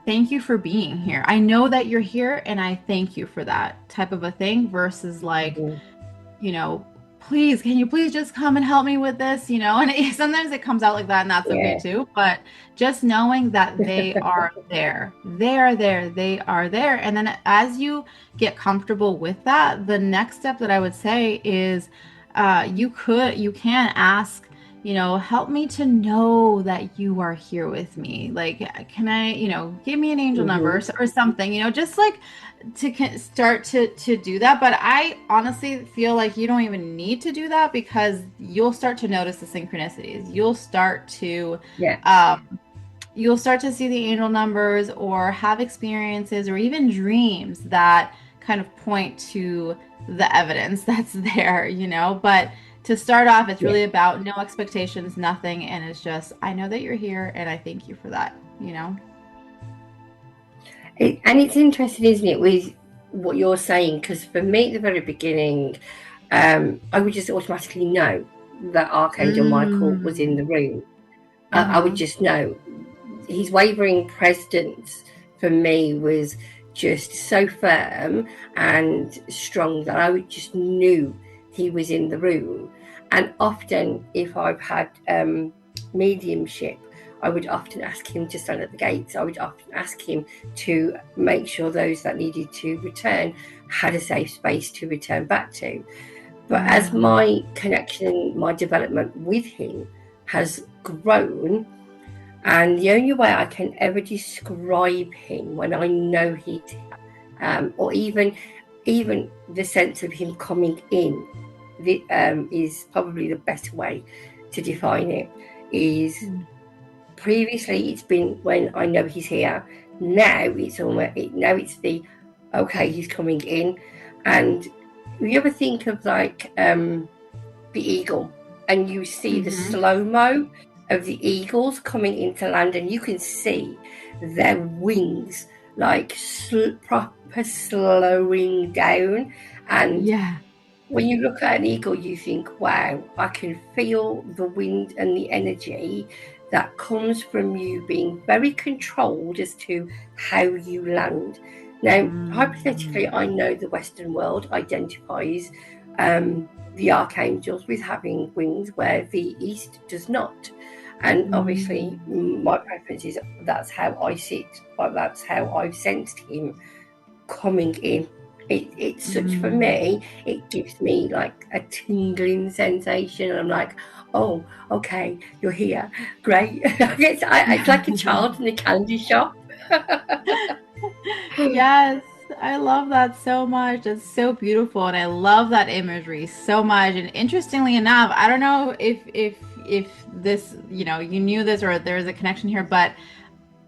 thank you for being here. I know that you're here and I thank you for that type of a thing, versus like, Mhm. Please, can you please just come and help me with this? And sometimes it comes out like that, and that's okay Yeah. too. But just knowing that they are there, they are there, they are there. And then as you get comfortable with that, the next step that I would say is you can ask, help me to know that you are here with me. Like, can I, give me an angel number, Mhm. or something, just like to start to do that. But I honestly feel like you don't even need to do that, because you'll start to notice the synchronicities. Yeah. You'll start to see the angel numbers, or have experiences, or even dreams that kind of point to the evidence that's there, but to start off, it's Yeah. really about no expectations, nothing, and it's just, I know that you're here and I thank you for that. And it's interesting, isn't it, with what you're saying? Because for me, at the very beginning, I would just automatically know that Archangel Michael was in Mm. the room. I would Uh-huh. just know. His wavering presence for me was just so firm and strong that I would just knew he was in the room. And often, if I've had mediumship, I would often ask him to stand at the gates. I would often ask him to make sure those that needed to return had a safe space to return back to. But as Mm. my connection, my development with him has grown, and the only way I can ever describe him when I know he's or even the sense of him coming in, is probably the best way to define it. Is previously it's been when I know he's here. Now it's the okay, he's coming in. And you ever think of like the eagle, and you see the Mm-hmm. slow-mo of the eagles coming into land, and you can see their wings like proper slowing down. And Yeah. when you look at an eagle, you think, wow, I can feel the wind and the energy that comes from you being very controlled as to how you land. Now, hypothetically, Mm. I know the Western world identifies the archangels with having wings where the East does not. And obviously, Mm. my preference is that's how I see it, but that's how I've sensed him coming in. It's such, for Mm. me, it gives me like a tingling sensation. And I'm like, oh, okay, you're here. Great. It's like a child in a candy shop. Yes, I love that so much. It's so beautiful, and I love that imagery so much. And interestingly enough, I don't know if this, you knew this, or there's a connection here, but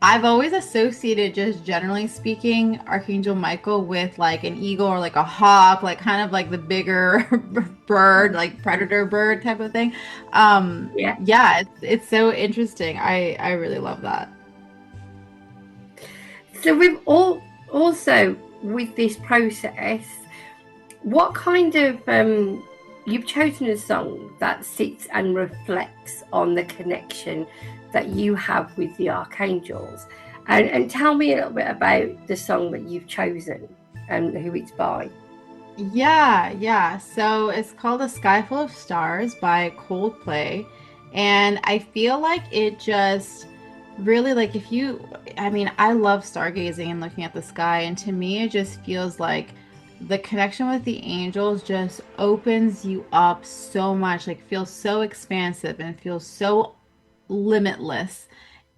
I've always associated, just generally speaking, Archangel Michael with like an eagle, or like a hawk, like kind of like the bigger bird, like predator bird type of thing. Yeah. Yeah, it's so interesting. I really love that. So we've also with this process, what kind of you've chosen a song that sits and reflects on the connection that you have with the archangels, and tell me a little bit about the song that you've chosen and who it's by. Yeah. So it's called A Sky Full of Stars by Coldplay. And I feel like it just really, like, I mean, I love stargazing and looking at the sky. And to me, it just feels like the connection with the angels just opens you up so much, like feels so expansive and feels so limitless.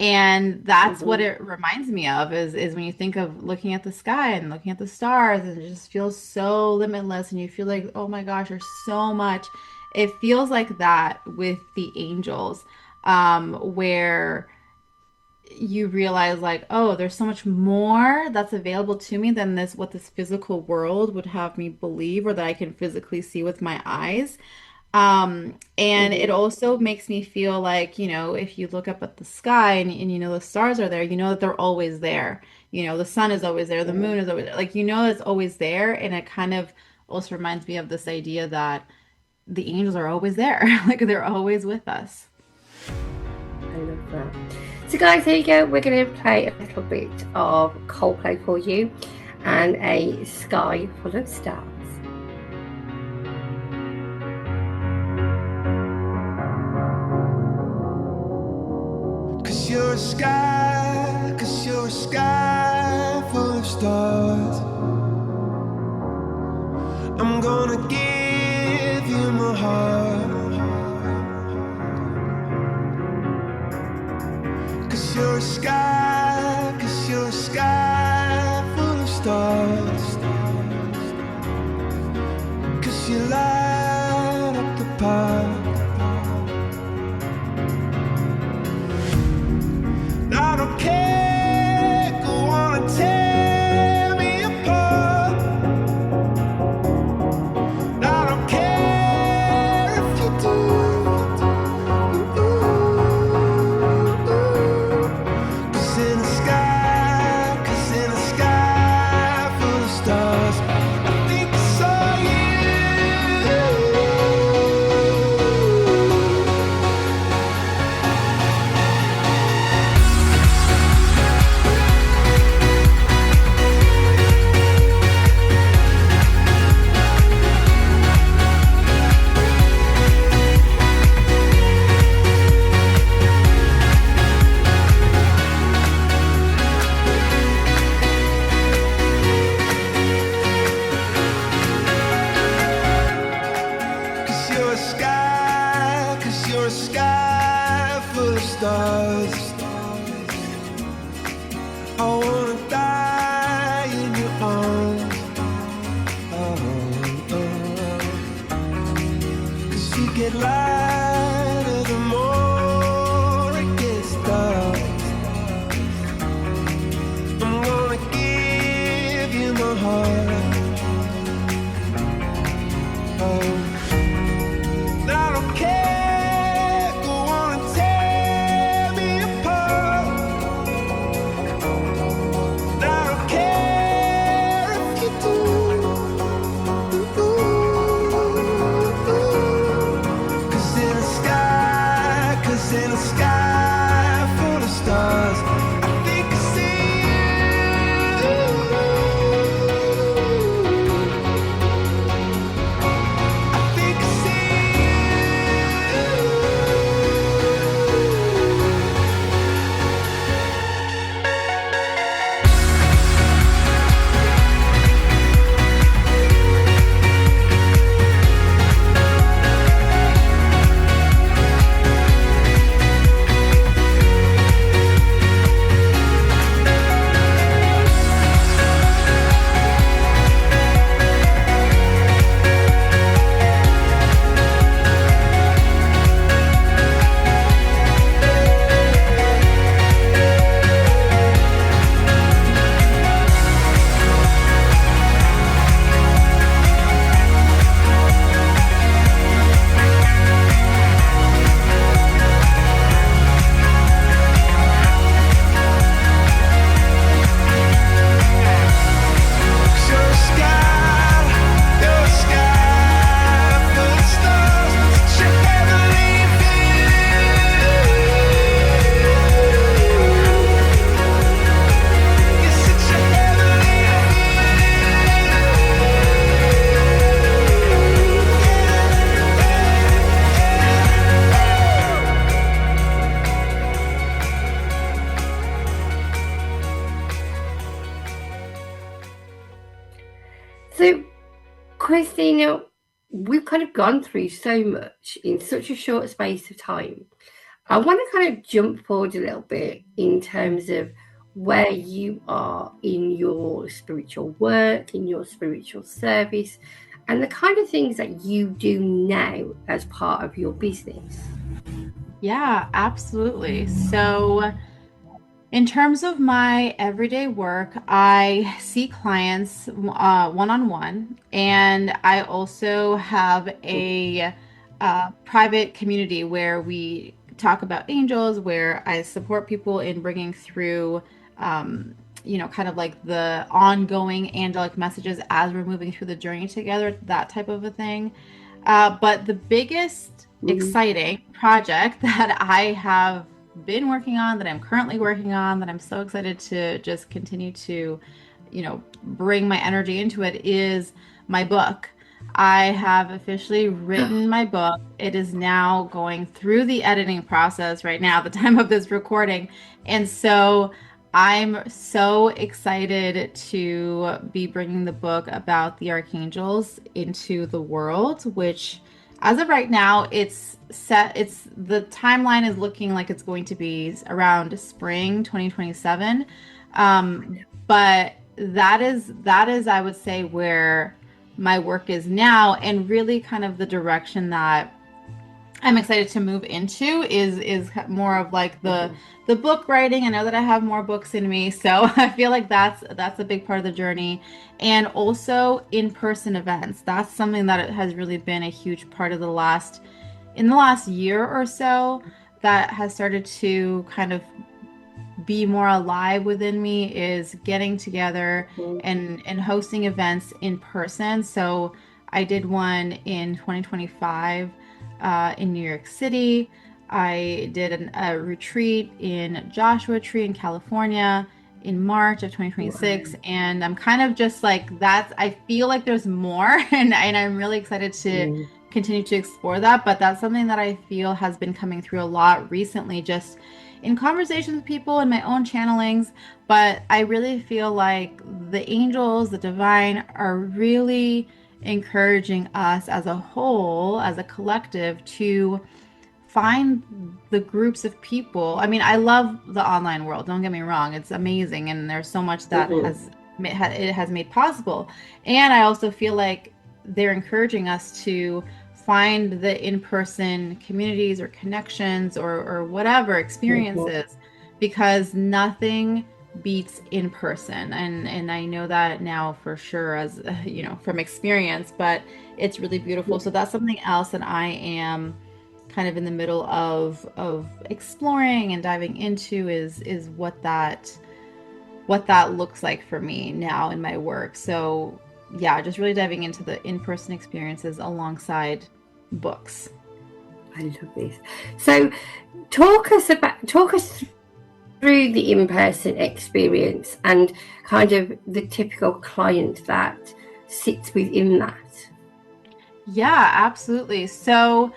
And that's what Mm-hmm. it reminds me of is when you think of looking at the sky and looking at the stars, and it just feels so limitless, and you feel like, oh my gosh, there's so much. It feels like that with the angels, where you realize like, oh, there's so much more that's available to me than this, what this physical world would have me believe, or that I can physically see with my eyes. And it Mm-hmm. also makes me feel like, if you look up at the sky and the stars are there, you know that they're always there. The sun is always there, the moon is always there. Like, it's always there. And it kind of also reminds me of this idea that the angels are always there. Like, they're always with us. I love that. So guys, here you go. We're going to play a little bit of Coldplay for you and a sky full of stars. Cause you're a sky full of stars. I'm gonna give you my heart. Cause you're a sky full of stars. Cause you light up the park. I don't care, go on and tear me apart. I don't care if you do. Cause in the sky full of stars, I think I saw you. Cause you're a sky full of stars. I wanna die in your arms. Cause you get lighter the more it gets dark. I'm gonna give you my heart. I don't care, go on and tear me apart. I don't care if you do. Cause in the Christina, we've kind of gone through so much in such a short space of time. I want to kind of jump forward a little bit in terms of where you are in your spiritual work, in your spiritual service, and the kind of things that you do now as part of your business. Yeah, absolutely. So, in terms of my everyday work, I see clients one-on-one, and I also have a private community where we talk about angels, where I support people in bringing through, kind of like the ongoing angelic messages as we're moving through the journey together, that type of a thing. But the biggest exciting project that I have been working on, that I'm currently working on, that I'm so excited to just continue to, bring my energy into it, is my book. I have officially written my book. It is now going through the editing process right now, the time of this recording. And so I'm so excited to be bringing the book about the archangels into the world, which as of right now, it's set. The timeline is looking like it's going to be around spring 2027. But that is, I would say, where my work is now, and really kind of the direction that I'm excited to move into is more of like the book writing. I know that I have more books in me, so I feel like that's a big part of the journey. And also in-person events. That's something that has really been a huge part of the last year or so, that has started to kind of be more alive within me, is getting together and hosting events in person. So I did one in 2025 in New York City. I did a retreat in Joshua Tree in California in March of 2026. Wow. And I'm kind of just like, I feel like there's more, and I'm really excited to continue to explore that. But that's something that I feel has been coming through a lot recently, just in conversations with people and my own channelings. But I really feel like the angels, the divine, are really encouraging us as a whole, as a collective, to find the groups of people. I mean, I love the online world, don't get me wrong, it's amazing, and there's so much that it has made possible. And I also feel like they're encouraging us to find the in-person communities or connections or whatever experiences, because nothing beats in person, and I know that now for sure, as from experience. But it's really beautiful. So that's something else that I am kind of in the middle of exploring and diving into, is what that looks like for me now in my work. So yeah, just really diving into the in-person experiences alongside books. I love this. So talk us through the in-person experience and kind of the typical client that sits within that. Yeah, absolutely. So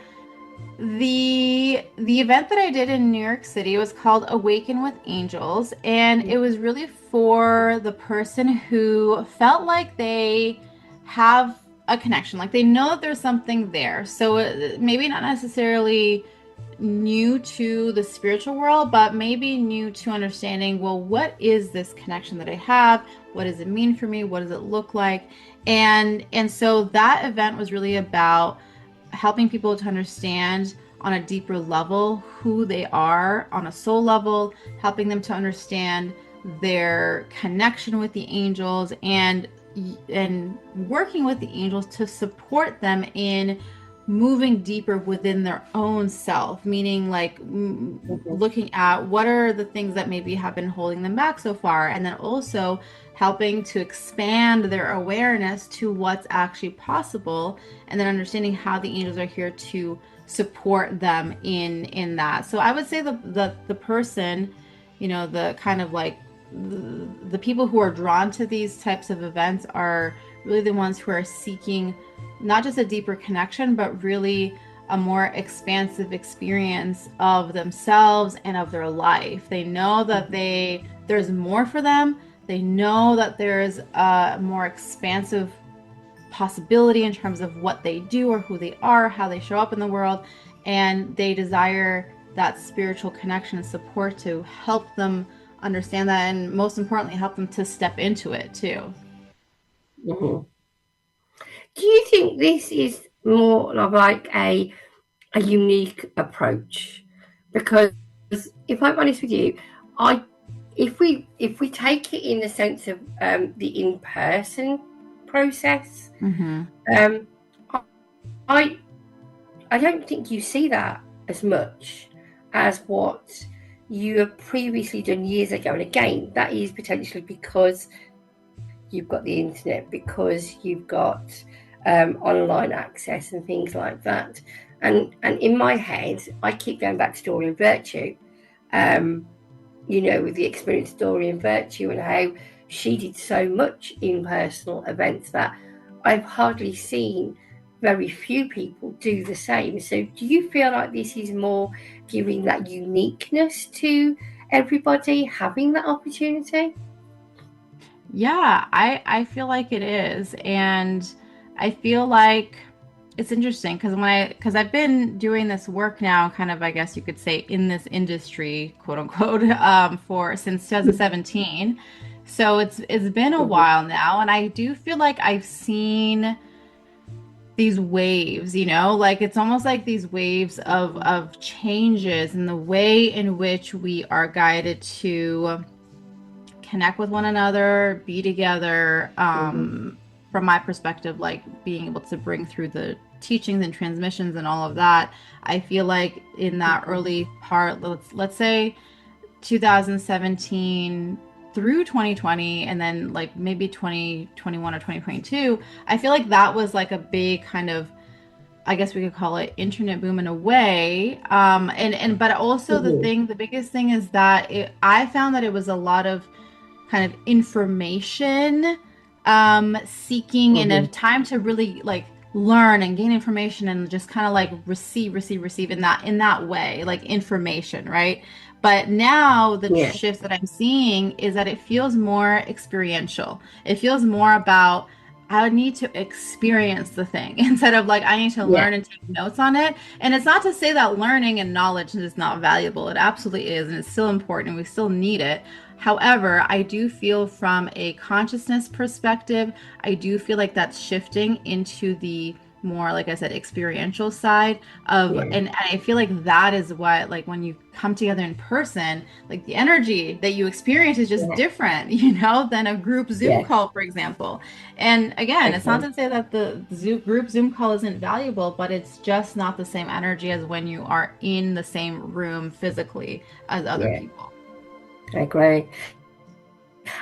the event that I did in New York City was called Awaken with Angels, and it was really for the person who felt like they have a connection, like they know that there's something there. So maybe not necessarily new to the spiritual world, but maybe new to understanding, well, what is this connection that I have? What does it mean for me? What does it look like? And so that event was really about helping people to understand on a deeper level who they are on a soul level, helping them to understand their connection with the angels, and working with the angels to support them in moving deeper within their own self, meaning like looking at what are the things that maybe have been holding them back so far, and then also helping to expand their awareness to what's actually possible, and then understanding how the angels are here to support them in that. So I would say the person, the kind of like the people who are drawn to these types of events are really the ones who are seeking not just a deeper connection, but really a more expansive experience of themselves and of their life. They know that there's more for them. They know that there's a more expansive possibility in terms of what they do or who they are, how they show up in the world, and they desire that spiritual connection and support to help them understand that, and most importantly, help them to step into it too. Hmm. Do you think this is more of like a unique approach? Because if I'm honest with you, I if we take it in the sense of the in person process, Mm-hmm. um, I I don't think you see that as much as what you have previously done years ago. And again, that is potentially because you've got the internet, because you've got online access and things like that. And in my head, I keep going back to Story and Virtue, with the experience of Story and Virtue and how she did so much in personal events that I've hardly seen very few people do the same. So do you feel like this is more giving that uniqueness to everybody having that opportunity? Yeah, I feel like it is. And I feel like it's interesting because because I've been doing this work now, kind of, I guess you could say, in this industry, quote unquote, for since 2017. So it's been a Mhm. while now, and I do feel like I've seen these waves, like it's almost like these waves of changes in the way in which we are guided to connect with one another, be together. Mhm. From my perspective, like being able to bring through the teachings and transmissions and all of that. I feel like in that Mhm. early part, let's say 2017 through 2020, and then like maybe 2021 or 2022, I feel like that was like a big kind of, I guess we could call it, internet boom in a way. And but also Mhm. the biggest thing is that I found that it was a lot of kind of information seeking, and a Mhm. time to really like learn and gain information and just kind of like receive in that way, like information, right? But now the Yeah. shift that I'm seeing is that it feels more experiential. It feels more about, I need to experience the thing instead of like I need to Yeah. learn and take notes on it. And it's not to say that learning and knowledge is not valuable. It absolutely is, and it's still important, and we still need it. However, I do feel from a consciousness perspective, I do feel like that's shifting into the more, like I said, experiential side of, Yeah. and I feel like that is what, like when you come together in person, like the energy that you experience is just Yeah. different, than a group Zoom Yeah. call, for example. And again, it's not Okay. to say that the group Zoom call isn't valuable, but it's just not the same energy as when you are in the same room physically as other Yeah. people. I agree.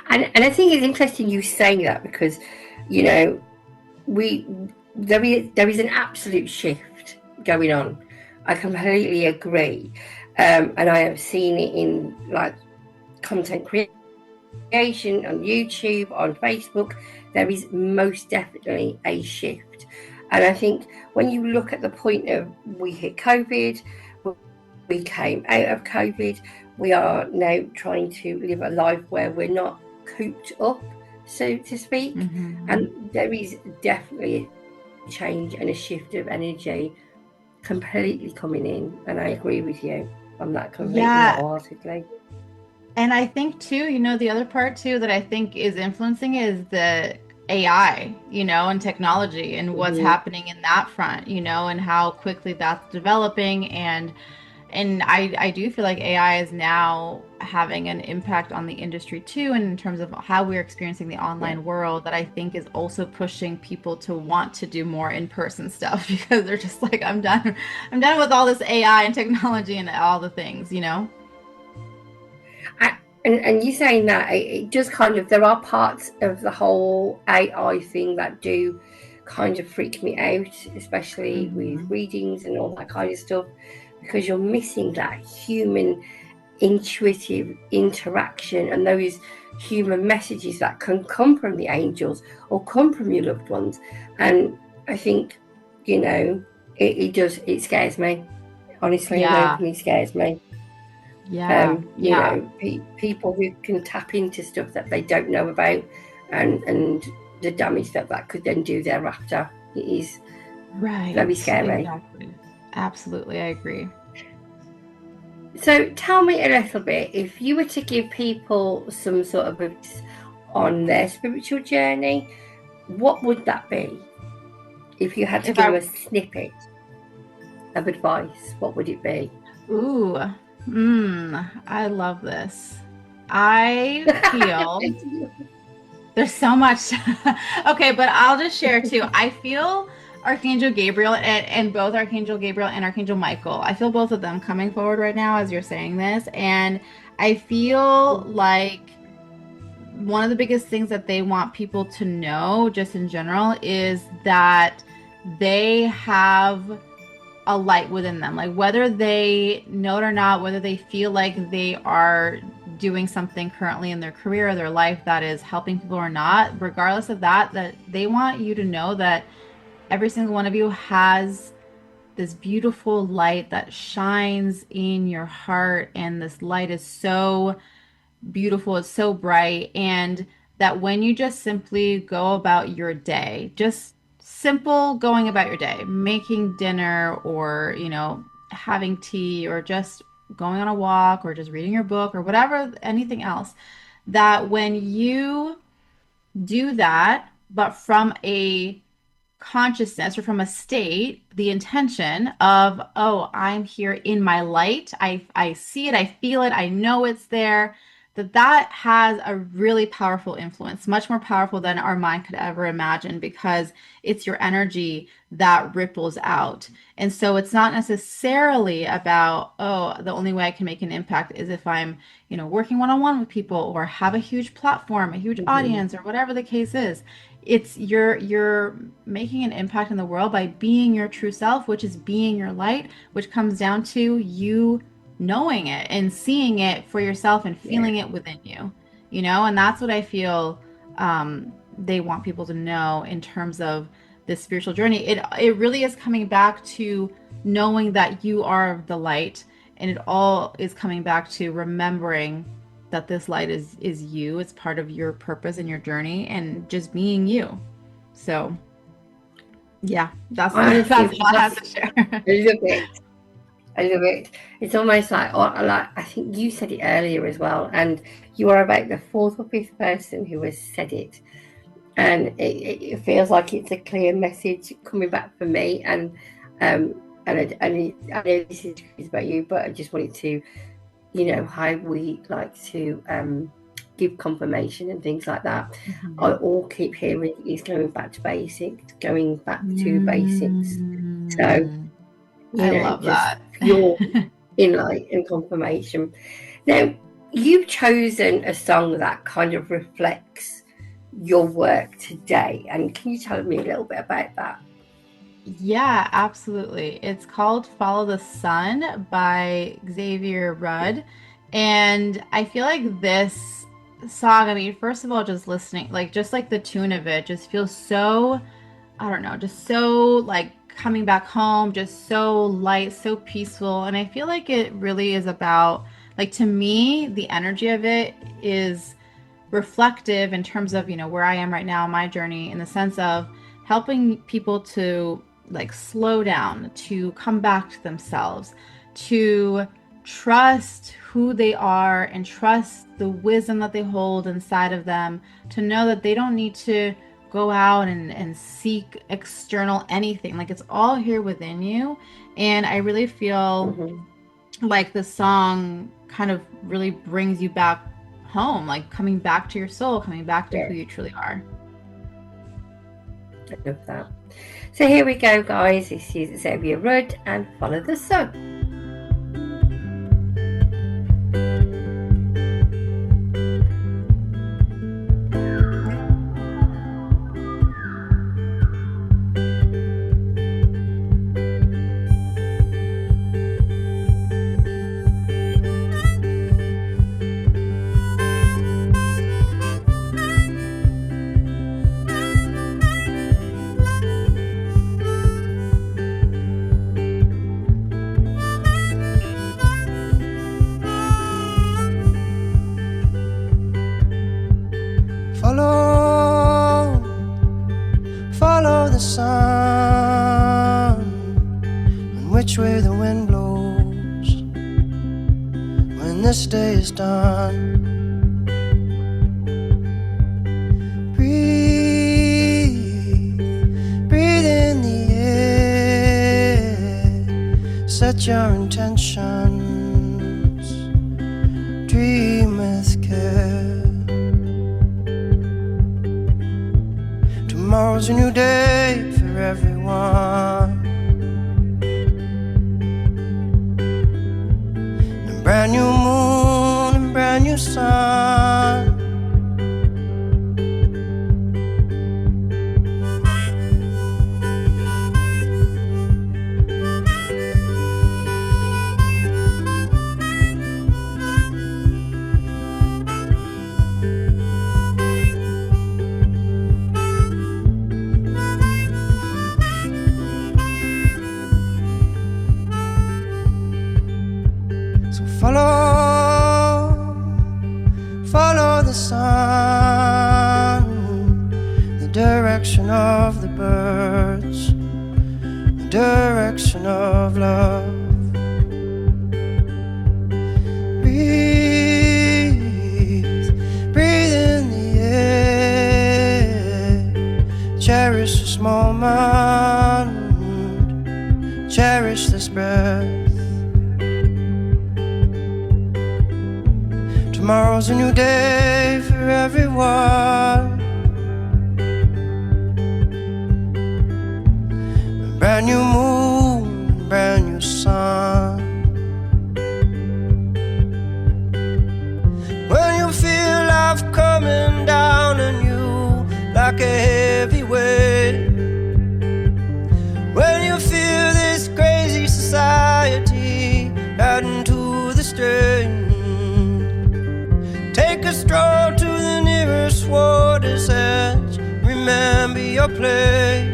And I think it's interesting you saying that because, you know, we there is an absolute shift going on. I completely agree, and I have seen it in like content creation on YouTube, on Facebook. There is most definitely a shift, and I think when you look at the point of we hit COVID, we came out of COVID, we are now trying to live a life where we're not cooped up, so to speak, Mm-hmm. and there is definitely change and a shift of energy completely coming in, and I agree with you on that completely Yeah, wholeheartedly. and I think too, the other part too that I think is influencing is the AI, and technology and what's Hmm. happening in that front, and how quickly that's developing. And I do feel like AI is now having an impact on the industry too, and in terms of how we're experiencing the Yeah, online world, that I think is also pushing people to want to do more in-person stuff because they're just like, I'm done with all this AI and technology and all the things. I, and you saying that it does kind of, there are parts of the whole AI thing that do kind of freak me out, especially with Hmm. readings and all that kind of stuff, because you're missing that human intuitive interaction and those human messages that can come from the angels or come from your loved ones. And I think, it scares me. Honestly and Yeah, openly scares me. yeah, yeah. People who can tap into stuff that they don't know about, and the damage that could then do thereafter. It is Right. very scary. Exactly. Absolutely, I agree. So tell me a little bit, if you were to give people some sort of advice on their spiritual journey, what would that be? If you had to give them a snippet of advice, what would it be? Ooh, I love this. I feel there's so much. Okay, but I'll just share too. I feel Archangel Gabriel and both Archangel Gabriel and Archangel Michael. I feel both of them coming forward right now as you're saying this. And I feel like one of the biggest things that they want people to know, just in general, is that they have a light within them. Like whether they know it or not, whether they feel like they are doing something currently in their career or their life that is helping people or not, regardless of that they want you to know that every single one of you has this beautiful light that shines in your heart, and this light is so beautiful, it's so bright, and that when you just simply go about your day, just simple going about your day, making dinner or, having tea or just going on a walk or just reading your book or whatever, anything else, that when you do that, but from a consciousness or from a state, the intention of, oh, I'm here in my light, I see it, I feel it, I know it's there, that has a really powerful influence, much more powerful than our mind could ever imagine, because it's your energy that ripples out. And so it's not necessarily about, oh, the only way I can make an impact is if I'm, working one-on-one with people or have a huge platform, a huge audience, or whatever the case is. It's you're making an impact in the world by being your true self, which is being your light, which comes down to you knowing it and seeing it for yourself and feeling it within you, and that's what I feel they want people to know in terms of this spiritual journey. It really is coming back to knowing that you are the light, and it all is coming back to remembering that this light is you. It's part of your purpose and your journey, and just being you. So yeah, that's all I have to share. I love it. It's almost like I think you said it earlier as well, and you are about the fourth or fifth person who has said it, and it feels like it's a clear message coming back from me. And I know this is about you, but I just wanted to, how we like to give confirmation and things like that. I all keep hearing is going back to basics, going back to basics. So I love that. Your insight and confirmation. Now, you've chosen a song that kind of reflects your work today, and can you tell me a little bit about that? Yeah, absolutely. It's called Follow the Sun by Xavier Rudd. And I feel like this song, first of all, just listening, just the tune of it just feels so, I don't know, just so coming back home, just so light, so peaceful. And I feel like it really is about, to me, the energy of it is reflective in terms of, where I am right now, my journey, in the sense of helping people to slow down, to come back to themselves, to trust who they are and trust the wisdom that they hold inside of them, to know that they don't need to go out and seek external anything. It's all here within you. And I really feel like the song kind of really brings you back home, coming back to your soul, coming back to who you truly are. I love that. So here we go, guys. This is Xavier Rudd and Follow the Sun. this day is done. Breathe, breathe in the air. Set your intentions, dream with care. Tomorrow's a new day for everyone. A brand new moon and brand new sun. Follow the sun, the direction of the birds, the direction of love. Breathe, breathe in the air. Cherish this moment, cherish this breath. Tomorrow's a new day for everyone. A brand new moon, a brand new sun. When you feel life coming down on you like a heavy weight, when you feel this crazy society adding to the strain, take a stroll to the nearest water's edge. Remember your place.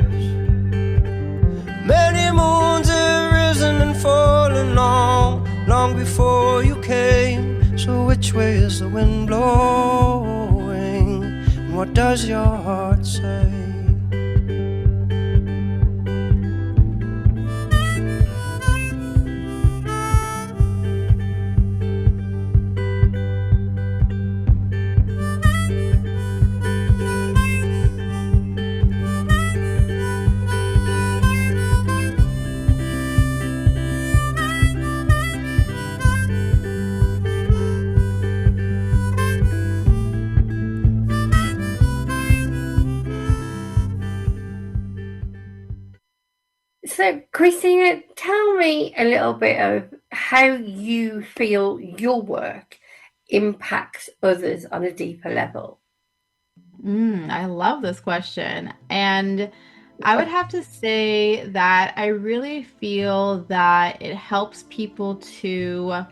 Many moons have risen and fallen long, long before you came. So which way is the wind blowing? And what does your heart say? So, Christina, tell me a little bit of how you feel your work impacts others on a deeper level. I love this question. And I would have to say that I really feel that it helps people to,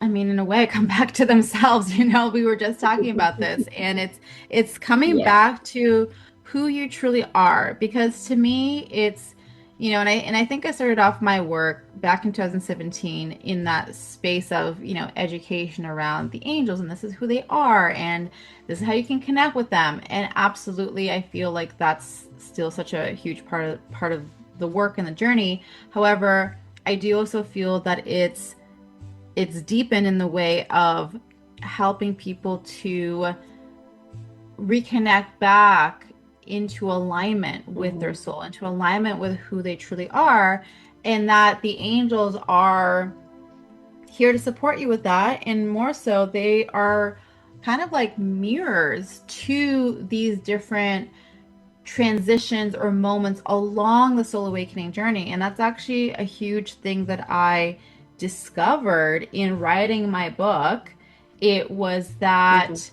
I mean, in a way, come back to themselves. You know, we were just talking about this, and it's coming back to who you truly are. Because to me, it's, you know, and I think I started off my work back in 2017 in that space of, you know, education around the angels, and this is who they are, and this is how you can connect with them. And absolutely, I feel like that's still such a huge part of the work and the journey. However, I do also feel that it's deepened in the way of helping people to reconnect back into alignment with their soul, into alignment with who they truly are, and that the angels are here to support you with that. And more so, they are kind of like mirrors to these different transitions or moments along the soul awakening journey. And that's actually a huge thing that I discovered in writing my book. It was that,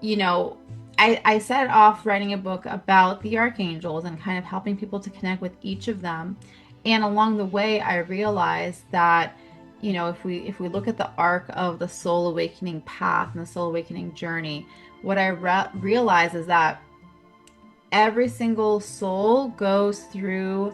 you know, I set off writing a book about the archangels and kind of helping people to connect with each of them. And along the way, I realized that, you know, if we look at the arc of the soul awakening path and the soul awakening journey, what I realize is that every single soul goes through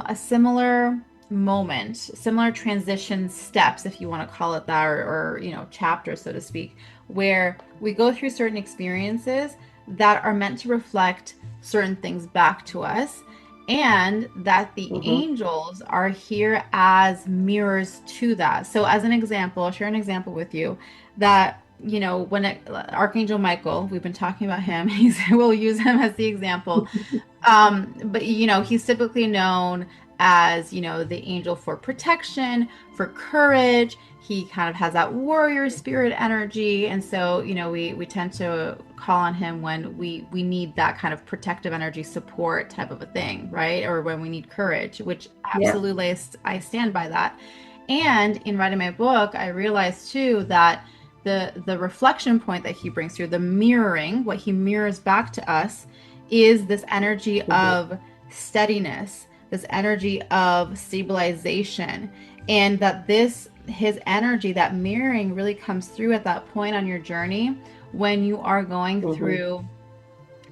a similar moment, similar transition steps, if you want to call it that, or you know, chapters, so to speak, where we go through certain experiences that are meant to reflect certain things back to us. and that the angels are here as mirrors to that. So as an example, I'll share an example with you that, you know, when Archangel Michael, we've been talking about him, we'll use him as the example. But you know, he's typically known as, you know, the angel for protection, for courage. He kind of has that warrior spirit energy. And so, you know, we tend to call on him when we need that kind of protective energy support type of a thing, right? Or when we need courage, which absolutely I stand by that. And in writing my book, I realized too that the reflection point that he brings through, the mirroring, what he mirrors back to us, is this energy of steadiness, this energy of stabilization, and that his energy, that mirroring, really comes through at that point on your journey when you are going through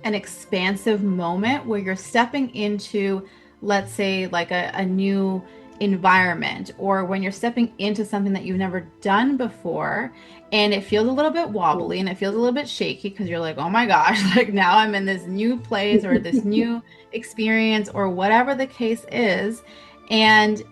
an expansive moment where you're stepping into, let's say, like a new environment, or when you're stepping into something that you've never done before, and it feels a little bit wobbly and it feels a little bit shaky because you're like, oh my gosh, like now I'm in this new place or this new experience or whatever the case is. And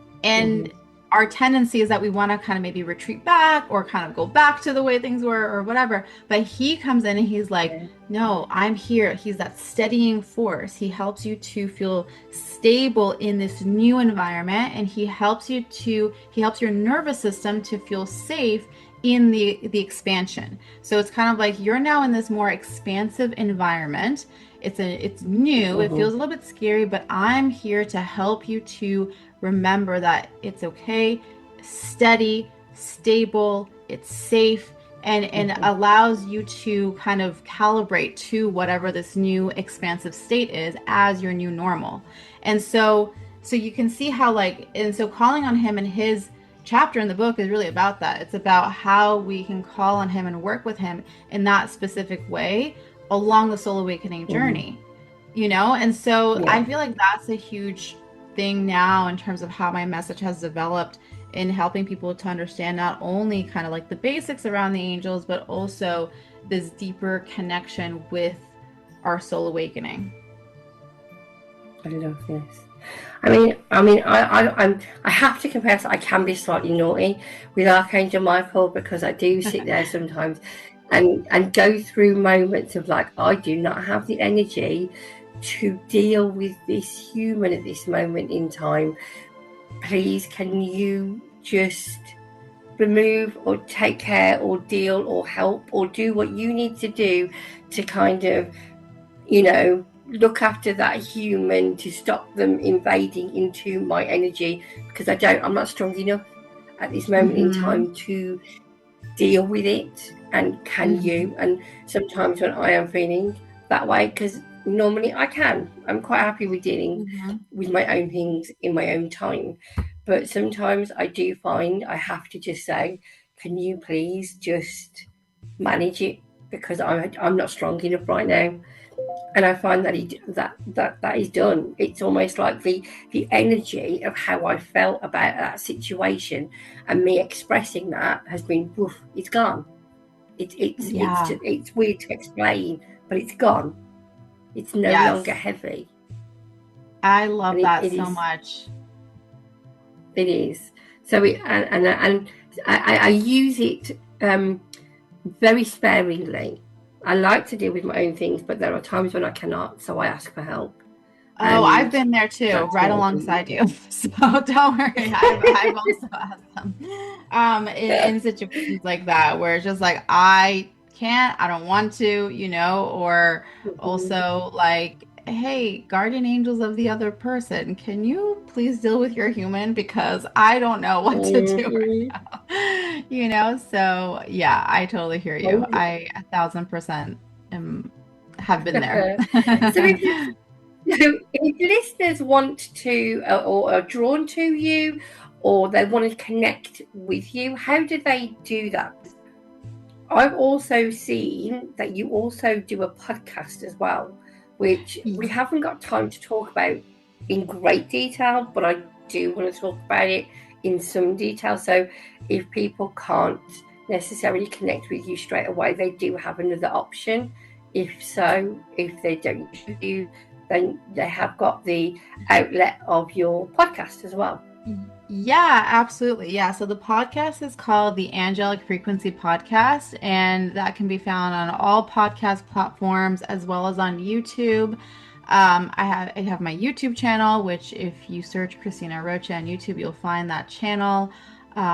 our tendency is that we want to kind of maybe retreat back or kind of go back to the way things were or whatever. But he comes in and he's like, no, I'm here. He's that steadying force. He helps you to feel stable in this new environment, and he helps your nervous system to feel safe in the expansion. So it's kind of like you're now in this more expansive environment. It's new. It feels a little bit scary, but I'm here to help you to remember that it's okay, steady, stable, it's safe, and allows you to kind of calibrate to whatever this new expansive state is as your new normal. And so you can see how, like, and so calling on him in his chapter in the book is really about that. It's about how we can call on him and work with him in that specific way along the soul awakening journey, you know? And so I feel like that's a huge thing now in terms of how my message has developed in helping people to understand not only kind of like the basics around the angels, but also this deeper connection with our soul awakening. I love this. I have to confess I can be slightly naughty with Archangel Michael, because I do sit there sometimes and go through moments of like, I do not have the energy to deal with this human at this moment in time. Please, can you just remove or take care or deal or help or do what you need to do to kind of, you know, look after that human, to stop them invading into my energy, because I'm not strong enough at this moment in time to deal with it. And can you? And sometimes when I am feeling that way, because normally I'm quite happy with dealing with my own things in my own time, but sometimes I do find I have to just say, can you please just manage it, because I'm not strong enough right now. And I find that that is done. It's almost like the energy of how I felt about that situation and me expressing that has been, woof, it's gone. It's weird to explain, but it's gone. It's no longer heavy. I love that so much. It is. So I use it very sparingly. I like to deal with my own things, but there are times when I cannot, so I ask for help. Oh, I've been there too, right alongside you. So don't worry, I've also asked them in situations like that where it's just like, I can't, I don't want to, you know, or also like, hey, guardian angels of the other person, can you please deal with your human, because I don't know what to do right now, you know? So yeah, I totally hear you. I 1,000% have been there. So if listeners want to or are drawn to you, or they want to connect with you, how do they do that? I've also seen that you also do a podcast as well, which we haven't got time to talk about in great detail, but I do want to talk about it in some detail. So if people can't necessarily connect with you straight away, they do have another option. If they don't do then they have got the outlet of your podcast as well. Yeah, absolutely. Yeah. So the podcast is called the Angelic Frequency Podcast, and that can be found on all podcast platforms as well as on YouTube. I have my YouTube channel, which if you search Cristina Aroch on YouTube, you'll find that channel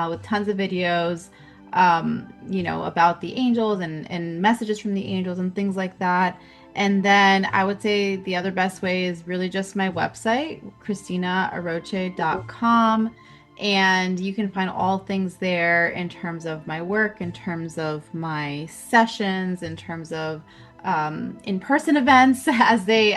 with tons of videos, about the angels and messages from the angels and things like that. And then I would say the other best way is really just my website, CristinaAroch.com. And you can find all things there in terms of my work, in terms of my sessions, in terms of in-person events as they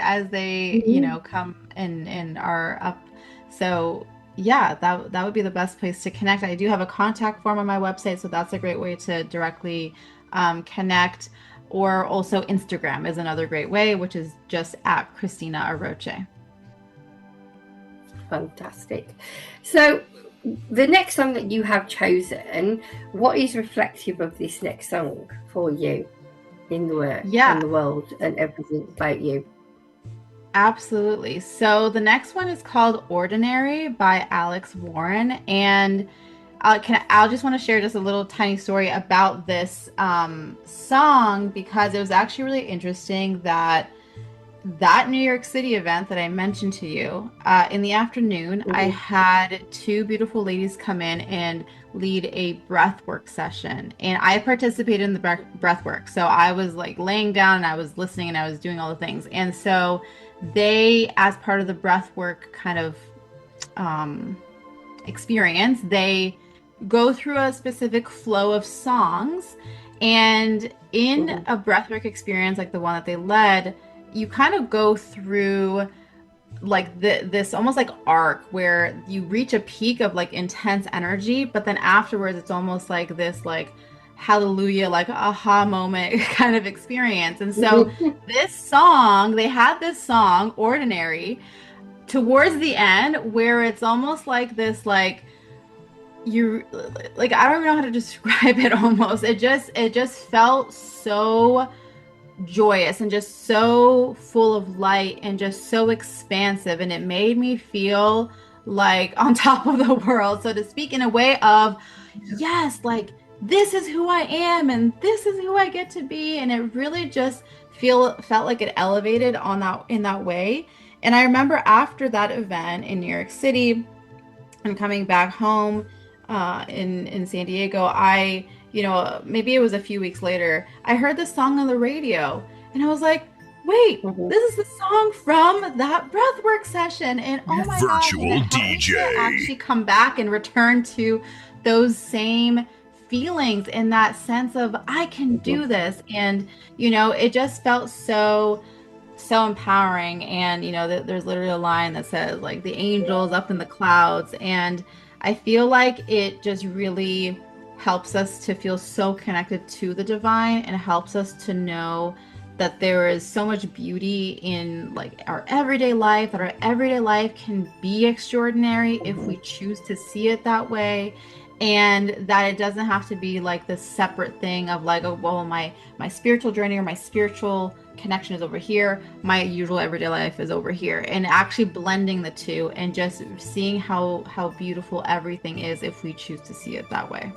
come and are up. So yeah, that would be the best place to connect. I do have a contact form on my website, so that's a great way to directly connect. Or also Instagram is another great way, which is just at Cristina Aroch. Fantastic. So the next song that you have chosen, what is reflective of this next song for you in the work, in the world, and everything about you? Absolutely. So the next one is called Ordinary by Alex Warren. And I'll just want to share just a little tiny story about this song, because it was actually really interesting that New York City event that I mentioned to you, in the afternoon, I had two beautiful ladies come in and lead a breathwork session. And I participated in the breathwork. So I was like laying down and I was listening and I was doing all the things. And so they, as part of the breathwork kind of experience, they go through a specific flow of songs. And in a breathwork experience like the one that they led, you kind of go through like this almost like arc where you reach a peak of like intense energy, but then afterwards it's almost like this like hallelujah, like aha moment kind of experience. And so this song, they had this song Ordinary towards the end where it's almost like this like you like I don't know how to describe it. Almost it just felt so joyous and just so full of light and just so expansive, and it made me feel like on top of the world, so to speak, in a way of yes, like this is who I am and this is who I get to be. And it really just felt like it elevated in that way. And I remember after that event in New York City and coming back home in San Diego, I maybe it was a few weeks later, I heard this song on the radio and I was like, wait, this is the song from that breathwork session. And oh my God, virtual DJ. Actually come back and return to those same feelings and that sense of I can do this. And, it just felt so empowering. And, there's literally a line that says like the angels up in the clouds. And I feel like it just really helps us to feel so connected to the divine, and helps us to know that there is so much beauty in like our everyday life, that our everyday life can be extraordinary if we choose to see it that way. And that it doesn't have to be like this separate thing of like, oh, well, my spiritual journey or my spiritual connection is over here, my usual everyday life is over here. And actually blending the two and just seeing how beautiful everything is if we choose to see it that way.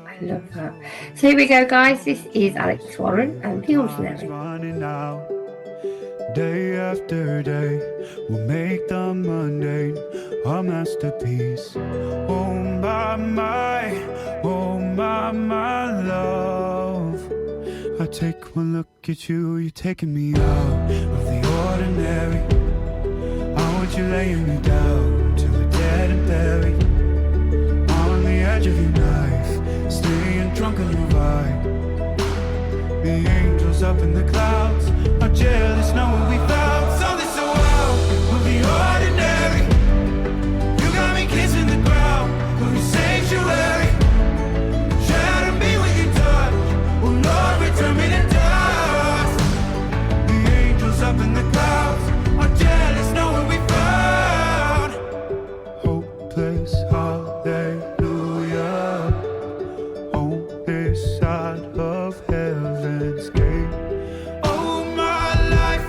I love that. So here we go, guys. This is Alex Warren and The Ordinary. Day after day, we'll make the mundane a masterpiece. Oh my love. I take one look at you, you're taking me out of the ordinary. I want you laying me down to a dead and buried on the edge of your knife, staying drunk on your vibe. The angels up in the clouds are jealous knowing we found something so wild of the ordinary. You got me kissing the ground of your sanctuary. Shatter me with your touch, oh Lord, return me to dust. The angels up in the clouds are jealous knowing we found hopeless hallelujah on this side of heaven's gate. Oh, my life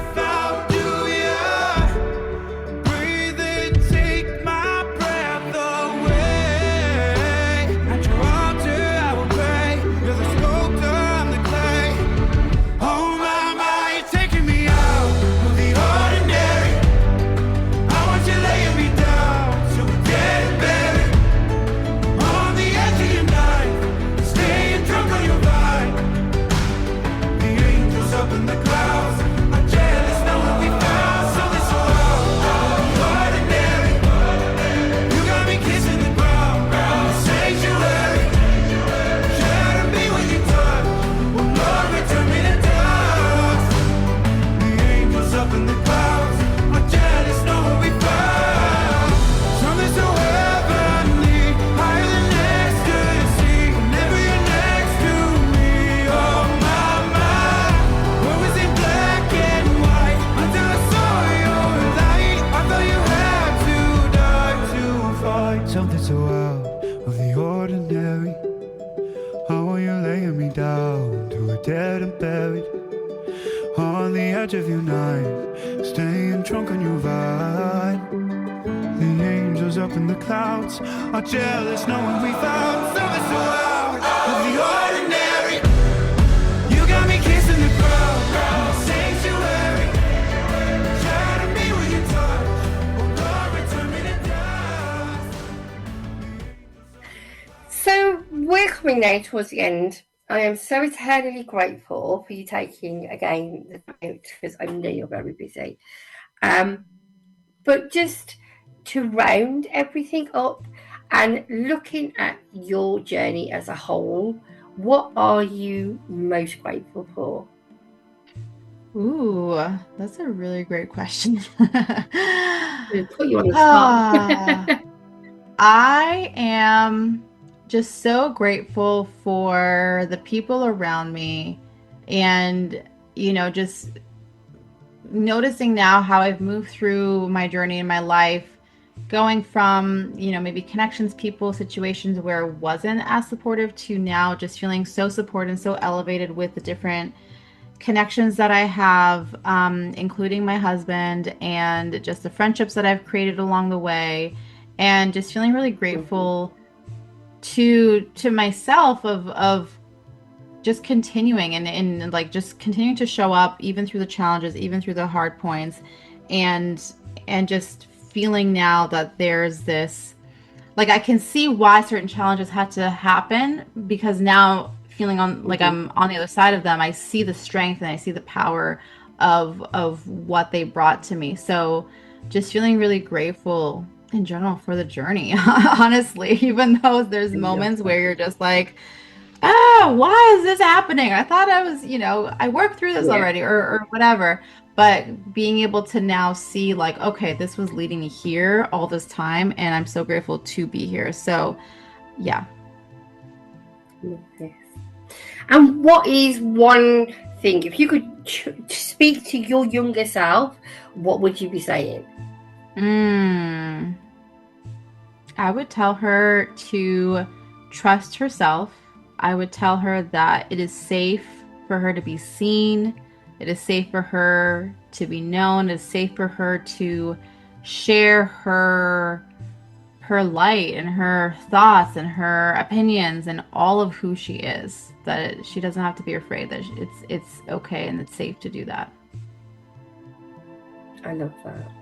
something so out of the ordinary. How are you laying me down to a dead and buried on the edge of your knife, staying drunk on your vine. The angels up in the clouds are jealous knowing we found something so out of the ordinary. You got me kissing the ground, sanctuary. Shadow me with your touch, oh Lord, return me to dust. So we're coming now towards the end. I am so eternally grateful for you taking again the time, because I know you're very busy. But just to round everything up and looking at your journey as a whole, what are you most grateful for? Ooh, that's a really great question. Put you on the spot. I am just so grateful for the people around me, and just noticing now how I've moved through my journey in my life, going from maybe connections, people, situations where it wasn't as supportive, to now just feeling so supported and so elevated with the different connections that I have, including my husband, and just the friendships that I've created along the way, and just feeling really grateful to myself of just continuing and like just continuing to show up even through the challenges, even through the hard points, and just feeling now that there's this, like, I can see why certain challenges had to happen, because now feeling on like I'm on the other side of them, I see the strength and I see the power of what they brought to me. So just feeling really grateful in general for the journey, honestly, even though there's moments where you're just like, why is this happening? I thought I was, I worked through this already, or whatever. But being able to now see, like, okay, this was leading me here all this time, and I'm so grateful to be here. So, yeah. Yes. And what is one thing, if you could speak to your younger self, what would you be saying? I would tell her to trust herself. I would tell her that it is safe for her to be seen. It is safe for her to be known. It is safe for her to share her light and her thoughts and her opinions and all of who she is. That she doesn't have to be afraid, that it's okay and it's safe to do that. I love that.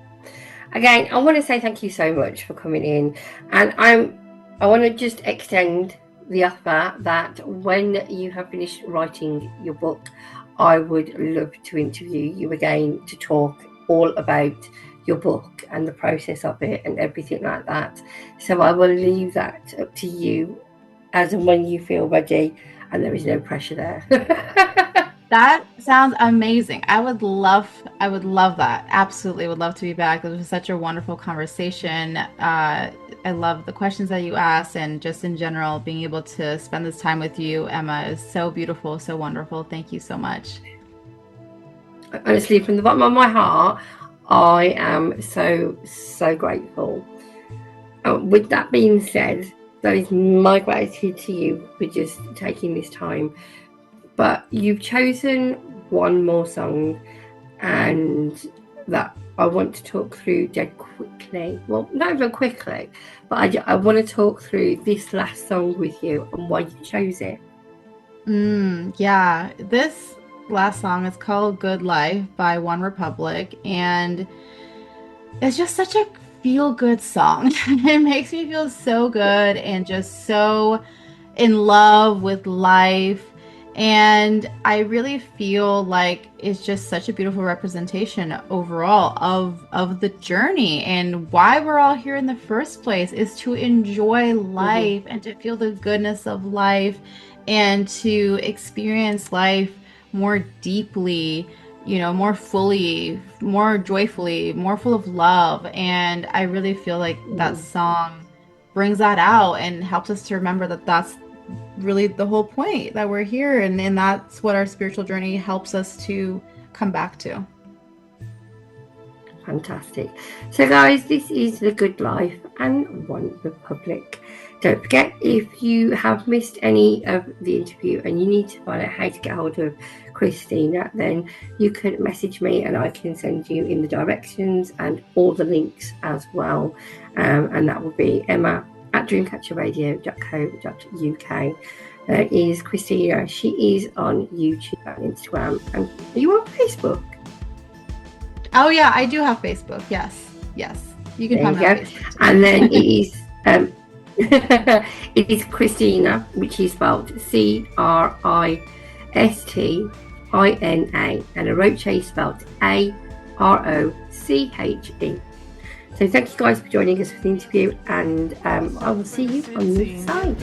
Again, I want to say thank you so much for coming in, and I want to just extend the offer that when you have finished writing your book, I would love to interview you again to talk all about your book and the process of it and everything like that. So I will leave that up to you as and when you feel ready, and there is no pressure there. That sounds amazing. I would love that. Absolutely would love to be back. It was such a wonderful conversation. I love the questions that you asked, and just in general, being able to spend this time with you, Emma, is so beautiful, so wonderful. Thank you so much. Honestly, from the bottom of my heart, I am so grateful. With that being said, that is my gratitude to you for just taking this time. But you've chosen one more song, and that I want to talk through dead quickly. Well, not even quickly, but I want to talk through this last song with you and why you chose it. Yeah, this last song is called Good Life by One Republic, and it's just such a feel-good song. It makes me feel so good and just so in love with life. And I really feel like it's just such a beautiful representation overall of the journey, and why we're all here in the first place is to enjoy life and to feel the goodness of life and to experience life more deeply, more fully, more joyfully, more full of love. And I really feel like that song brings that out and helps us to remember that that's really the whole point, that we're here, and that's what our spiritual journey helps us to come back to. Fantastic. So guys, this is The Good Life and One Republic. Don't forget, if you have missed any of the interview and you need to find out how to get hold of Cristina, then you can message me and I can send you in the directions and all the links as well. And that will be emma@dreamcatcherradio.co.uk. That is Cristina. She is on YouTube and Instagram. And are you on Facebook? Oh yeah, I do have Facebook. Yes. You can find me on Facebook. And then it is it is Cristina, which is spelled Cristina, and Aroch is spelled Aroche. So thank you guys for joining us for the interview, and I will see you on the other side.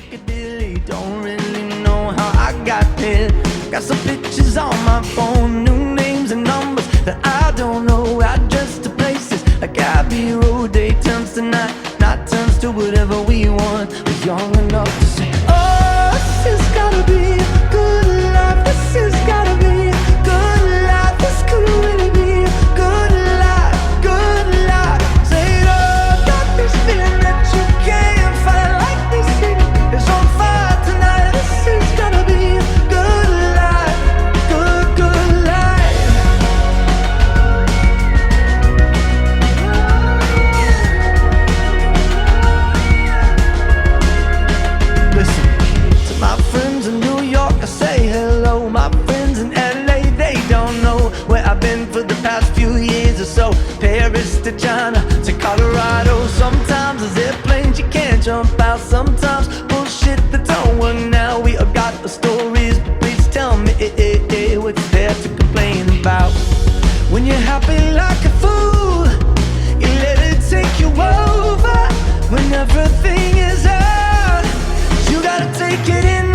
Don't really know how I got there. Got some pictures on my phone, new names and numbers that I don't know. Address to places like Abbey Road. Day turns to night, night turns to whatever we want. We're young enough to say, oh, this has gotta be a good life. This has gotta be a good life. This could really be a good life, good life. Say, oh, got this feeling that you can't fight. Like this city is on fire tonight. This has gotta be a good life, good life. Listen, to my friends in New York, I say hello. My friends in LA, they don't know where I've been for the past few years or so. Paris to China to Colorado. Sometimes there's airplanes you can't jump out. Sometimes bullshit that don't work now. We all got the stories, but please tell me what's there to complain about. When you're happy like a fool, you let it take you over. When everything is out, you gotta take it in.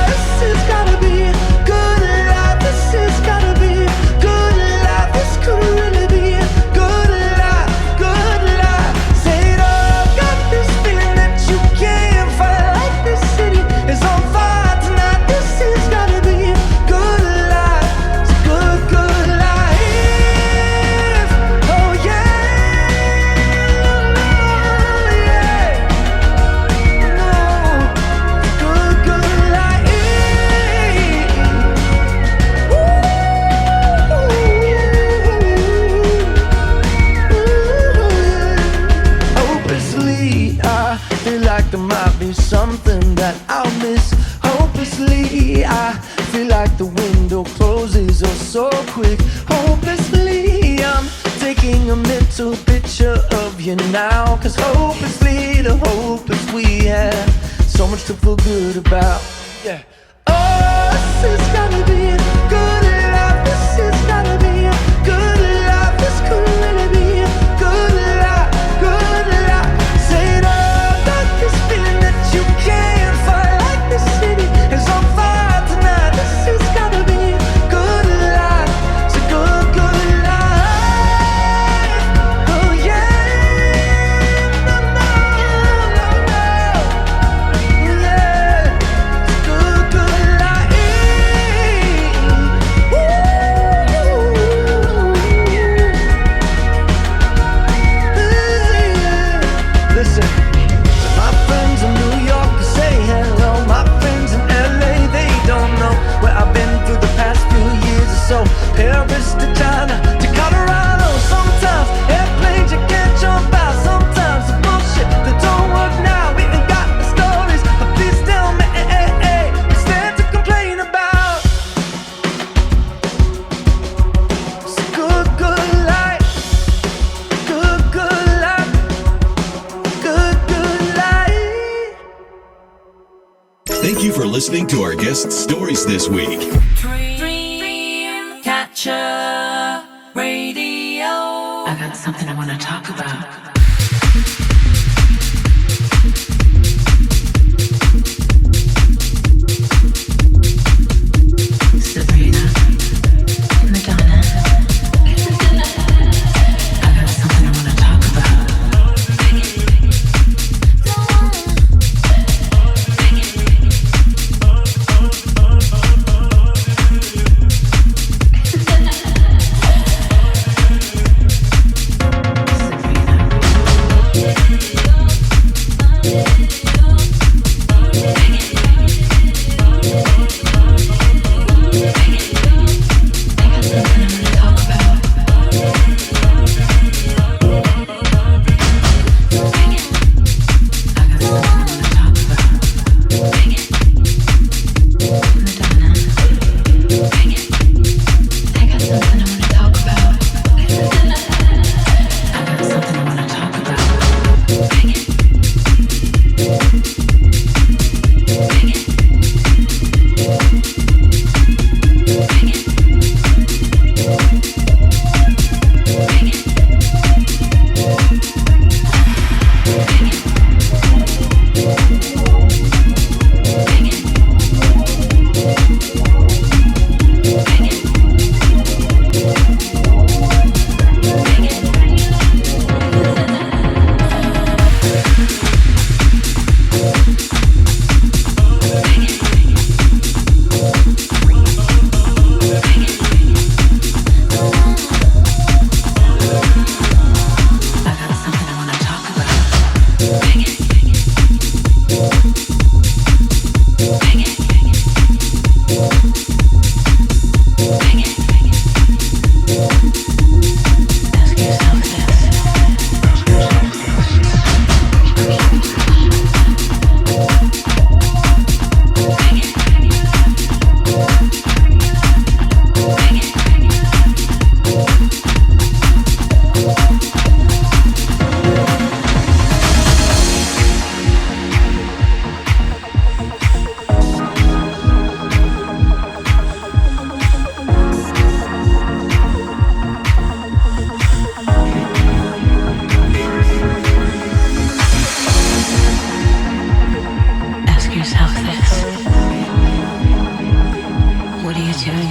This has gotta be a good life. This has gotta be a good life. This could really be a good life, good life. Say it all, got this feeling that you can't fight. Like this city is on fire tonight. This has gotta be a good life. It's a good life. Oh yeah, good life. Hopelessly, I feel like there might be something that I'll miss. Hopelessly, I feel like the window closes oh so quick. Hopelessly, I'm taking a mental picture of you now. Cause hopelessly, the hopeless we have so much to feel good about. Yeah. Oh, this has gotta be a good life. This has gotta be a good life. This could really be a good life, good life. Say it all, got this feeling that you can't fight. Like this city is on fire tonight. This has gotta be a good life. It's a good life. Oh yeah, no, yeah. It's a good life. Listen, to my friends in New York, I say hello. My friends in LA, they don't know where I've been through the past few years or so. Paris to China to Colorado. Sometimes airplanes you can't jump out. Sometimes the bullshit that don't work now. We ain't got the stories, but please tell me what's there to complain about. It's a good life. Good life. Good life. Thank you for listening to our guest stories this week. Dreamcatcher Radio. I got something I want to talk about. Sabrina, Madonna. I got something I want to talk about.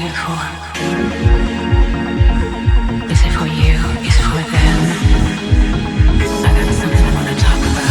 waiting for? Is it for you? Is it for them? I got something I want to talk about.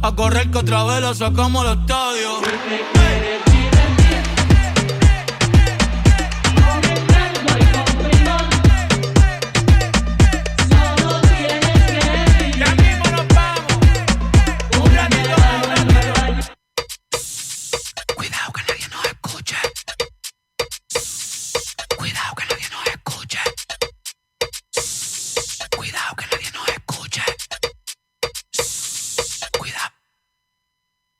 A correr que otra vez lo sacamos al estadio. Cuidado que nadie nos escuche. Cuidado que nadie nos escuche. Cuidado que nadie nos escuche. Cuidado.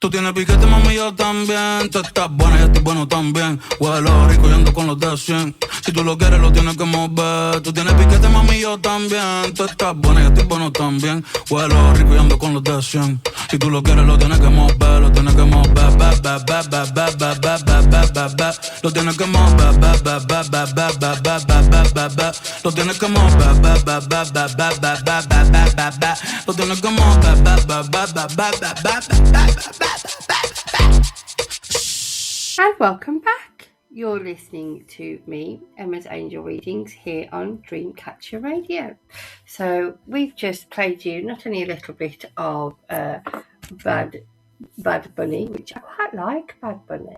Tú tienes piquete, mami, yo también. Tú estás buena, yo estoy bueno también. Huelo rico y ando con los de 100. Si tú lo quieres, lo tienes que mover. Tú tienes piquete, mami, yo también. Tú estás buena, yo estoy bueno también. Huelo rico y ando con los de 100. Si tú lo quieres, lo tienes que mover. Lo tienes que mover. Lo tienes que mover. Lo tienes que mover. Lo tienes que mover. And welcome back. you're listening to me, Emma's Angel Readings, here on Dreamcatcher Radio. So we've just played you not only a little bit of Bad Bunny, which I quite like, Bad Bunny,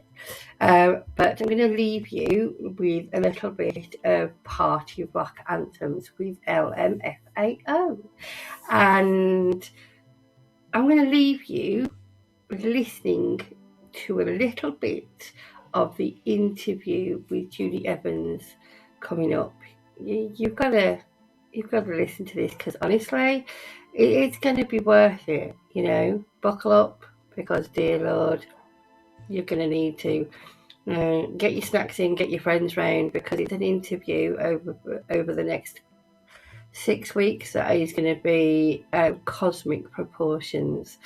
but I'm going to leave you with a little bit of party rock anthems with LMFAO. And I'm going to leave you listening to a little bit of the interview with Julie Evans coming up. You've got to listen to this, because honestly, it's going to be worth it. You know, buckle up, because dear Lord, you're going to need to get your snacks in, get your friends round, because it's an interview over the next 6 weeks that is going to be cosmic proportions.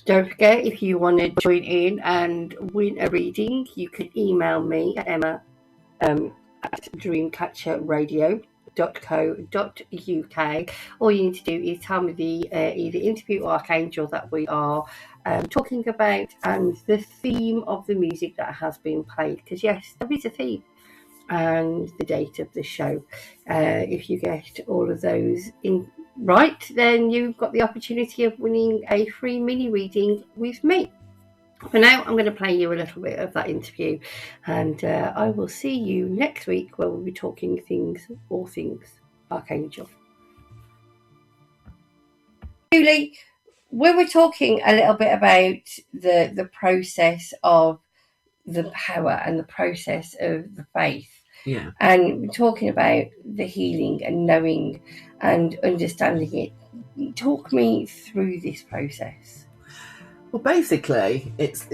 Don't forget, if you want to join in and win a reading, you can email me at emma at dreamcatcherradio.co.uk. All you need to do is tell me the either interview or archangel that we are talking about, and the theme of the music that has been played, because yes, there is a theme, and the date of the show. If you get all of those in right, then you've got the opportunity of winning a free mini reading with me. For now, I'm going to play you a little bit of that interview, and I will see you next week, where we'll be talking all things Archangel. Julie, we were talking a little bit about the process of the power and the process of the faith. Yeah. And we're talking about the healing and knowing and understanding it. Talk me through this process. Well, basically, it's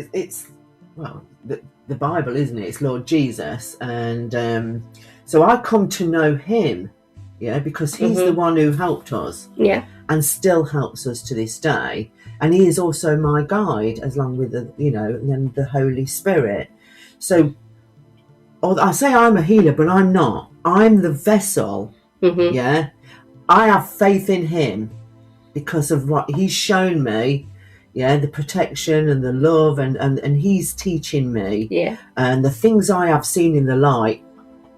the Bible, isn't it? It's Lord Jesus, and so I come to know him, because he's the one who helped us, and still helps us to this day, and he is also my guide, along with the Holy Spirit. So I say I'm a healer, but I'm not. I'm the vessel. I have faith in him because of what he's shown me. The protection and the love, and he's teaching me. And the things I have seen in the light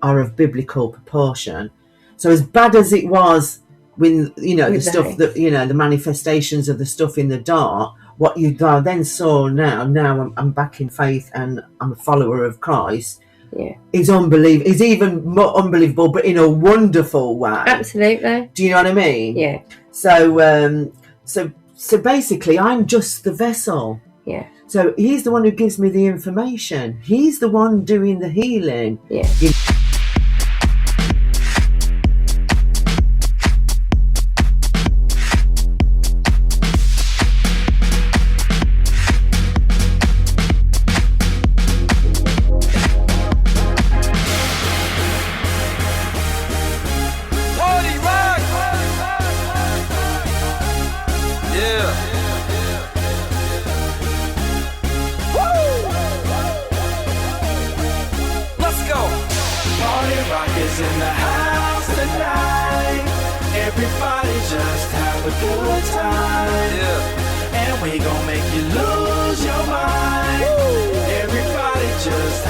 are of biblical proportion. So as bad as it was when, the stuff that, the manifestations of the stuff in the dark, what you then saw now I'm back in faith and I'm a follower of Christ. Is unbelievable. Is even more unbelievable, but in a wonderful way. Absolutely. Do you know what I mean? Yeah. So basically, I'm just the vessel. Yeah. So he's the one who gives me the information. He's the one doing the healing. Yeah. Just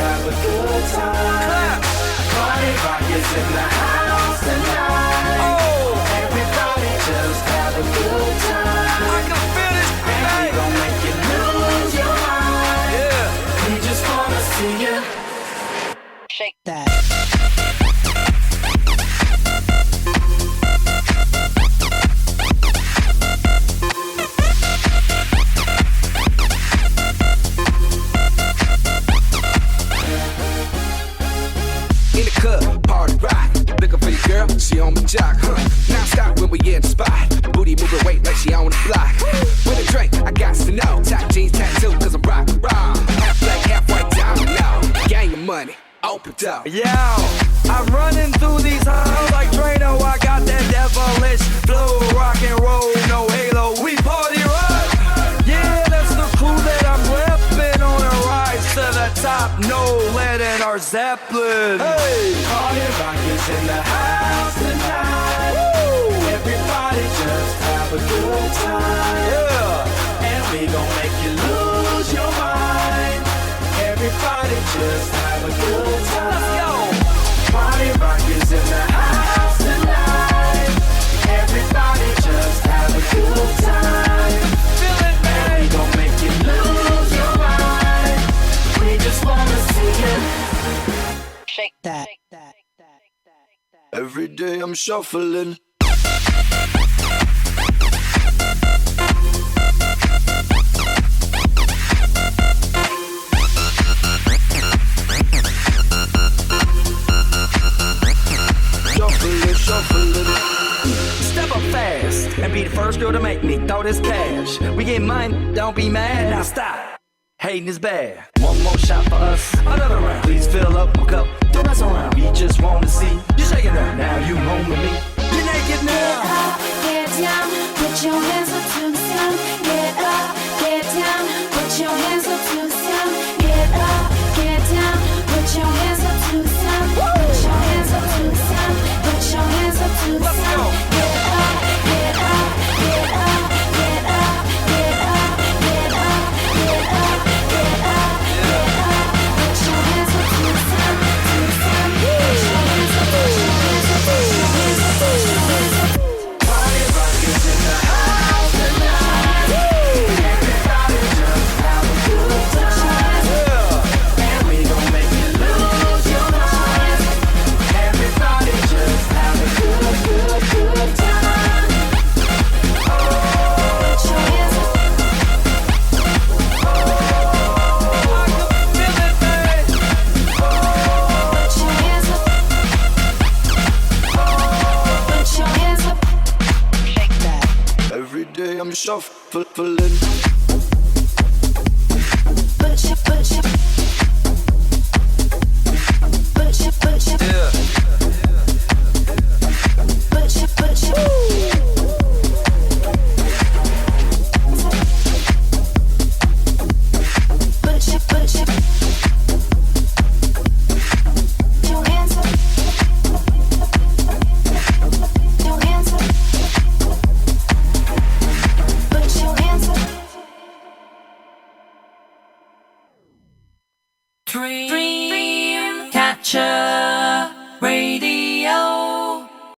have a good time. Every day I'm shuffling. Step up fast and be the first girl to make me throw this cash. We get mine, don't be mad, now stop. Hating is bad. One more shot for us, another round. Please fill up my cup, don't mess around. We just want to see you shaking that. Now you home with me. You're naked now. Get up, get down, put your hands up to the sun. Get up, get down, put your hands up to the sun. Get up, get down, put your hands up to the sun. Put your hands up to the sun. Put your hands up to the sun. Get up, get up, get up, get up, get up, get up, get up, get up, get up. Put your hands up to the sun, to the sun. Put your hands up, put your hands up, put your hands up, put your hands up. Party rockers in the house tonight. Everybody just have a good time. And we gon' make you lose your mind. Everybody just have a good, good, good time. Oh, put your hands up. Oh, I can feel it, babe. Oh, put your hands up. Oh, put your hands up. Shake that. Every day I'm shuffling. Put your, put your, put your, put your, Yeah. put your, put your. Put your, put your, your hands up. Your hands up. Put your hands up. Dream Catcher Radio.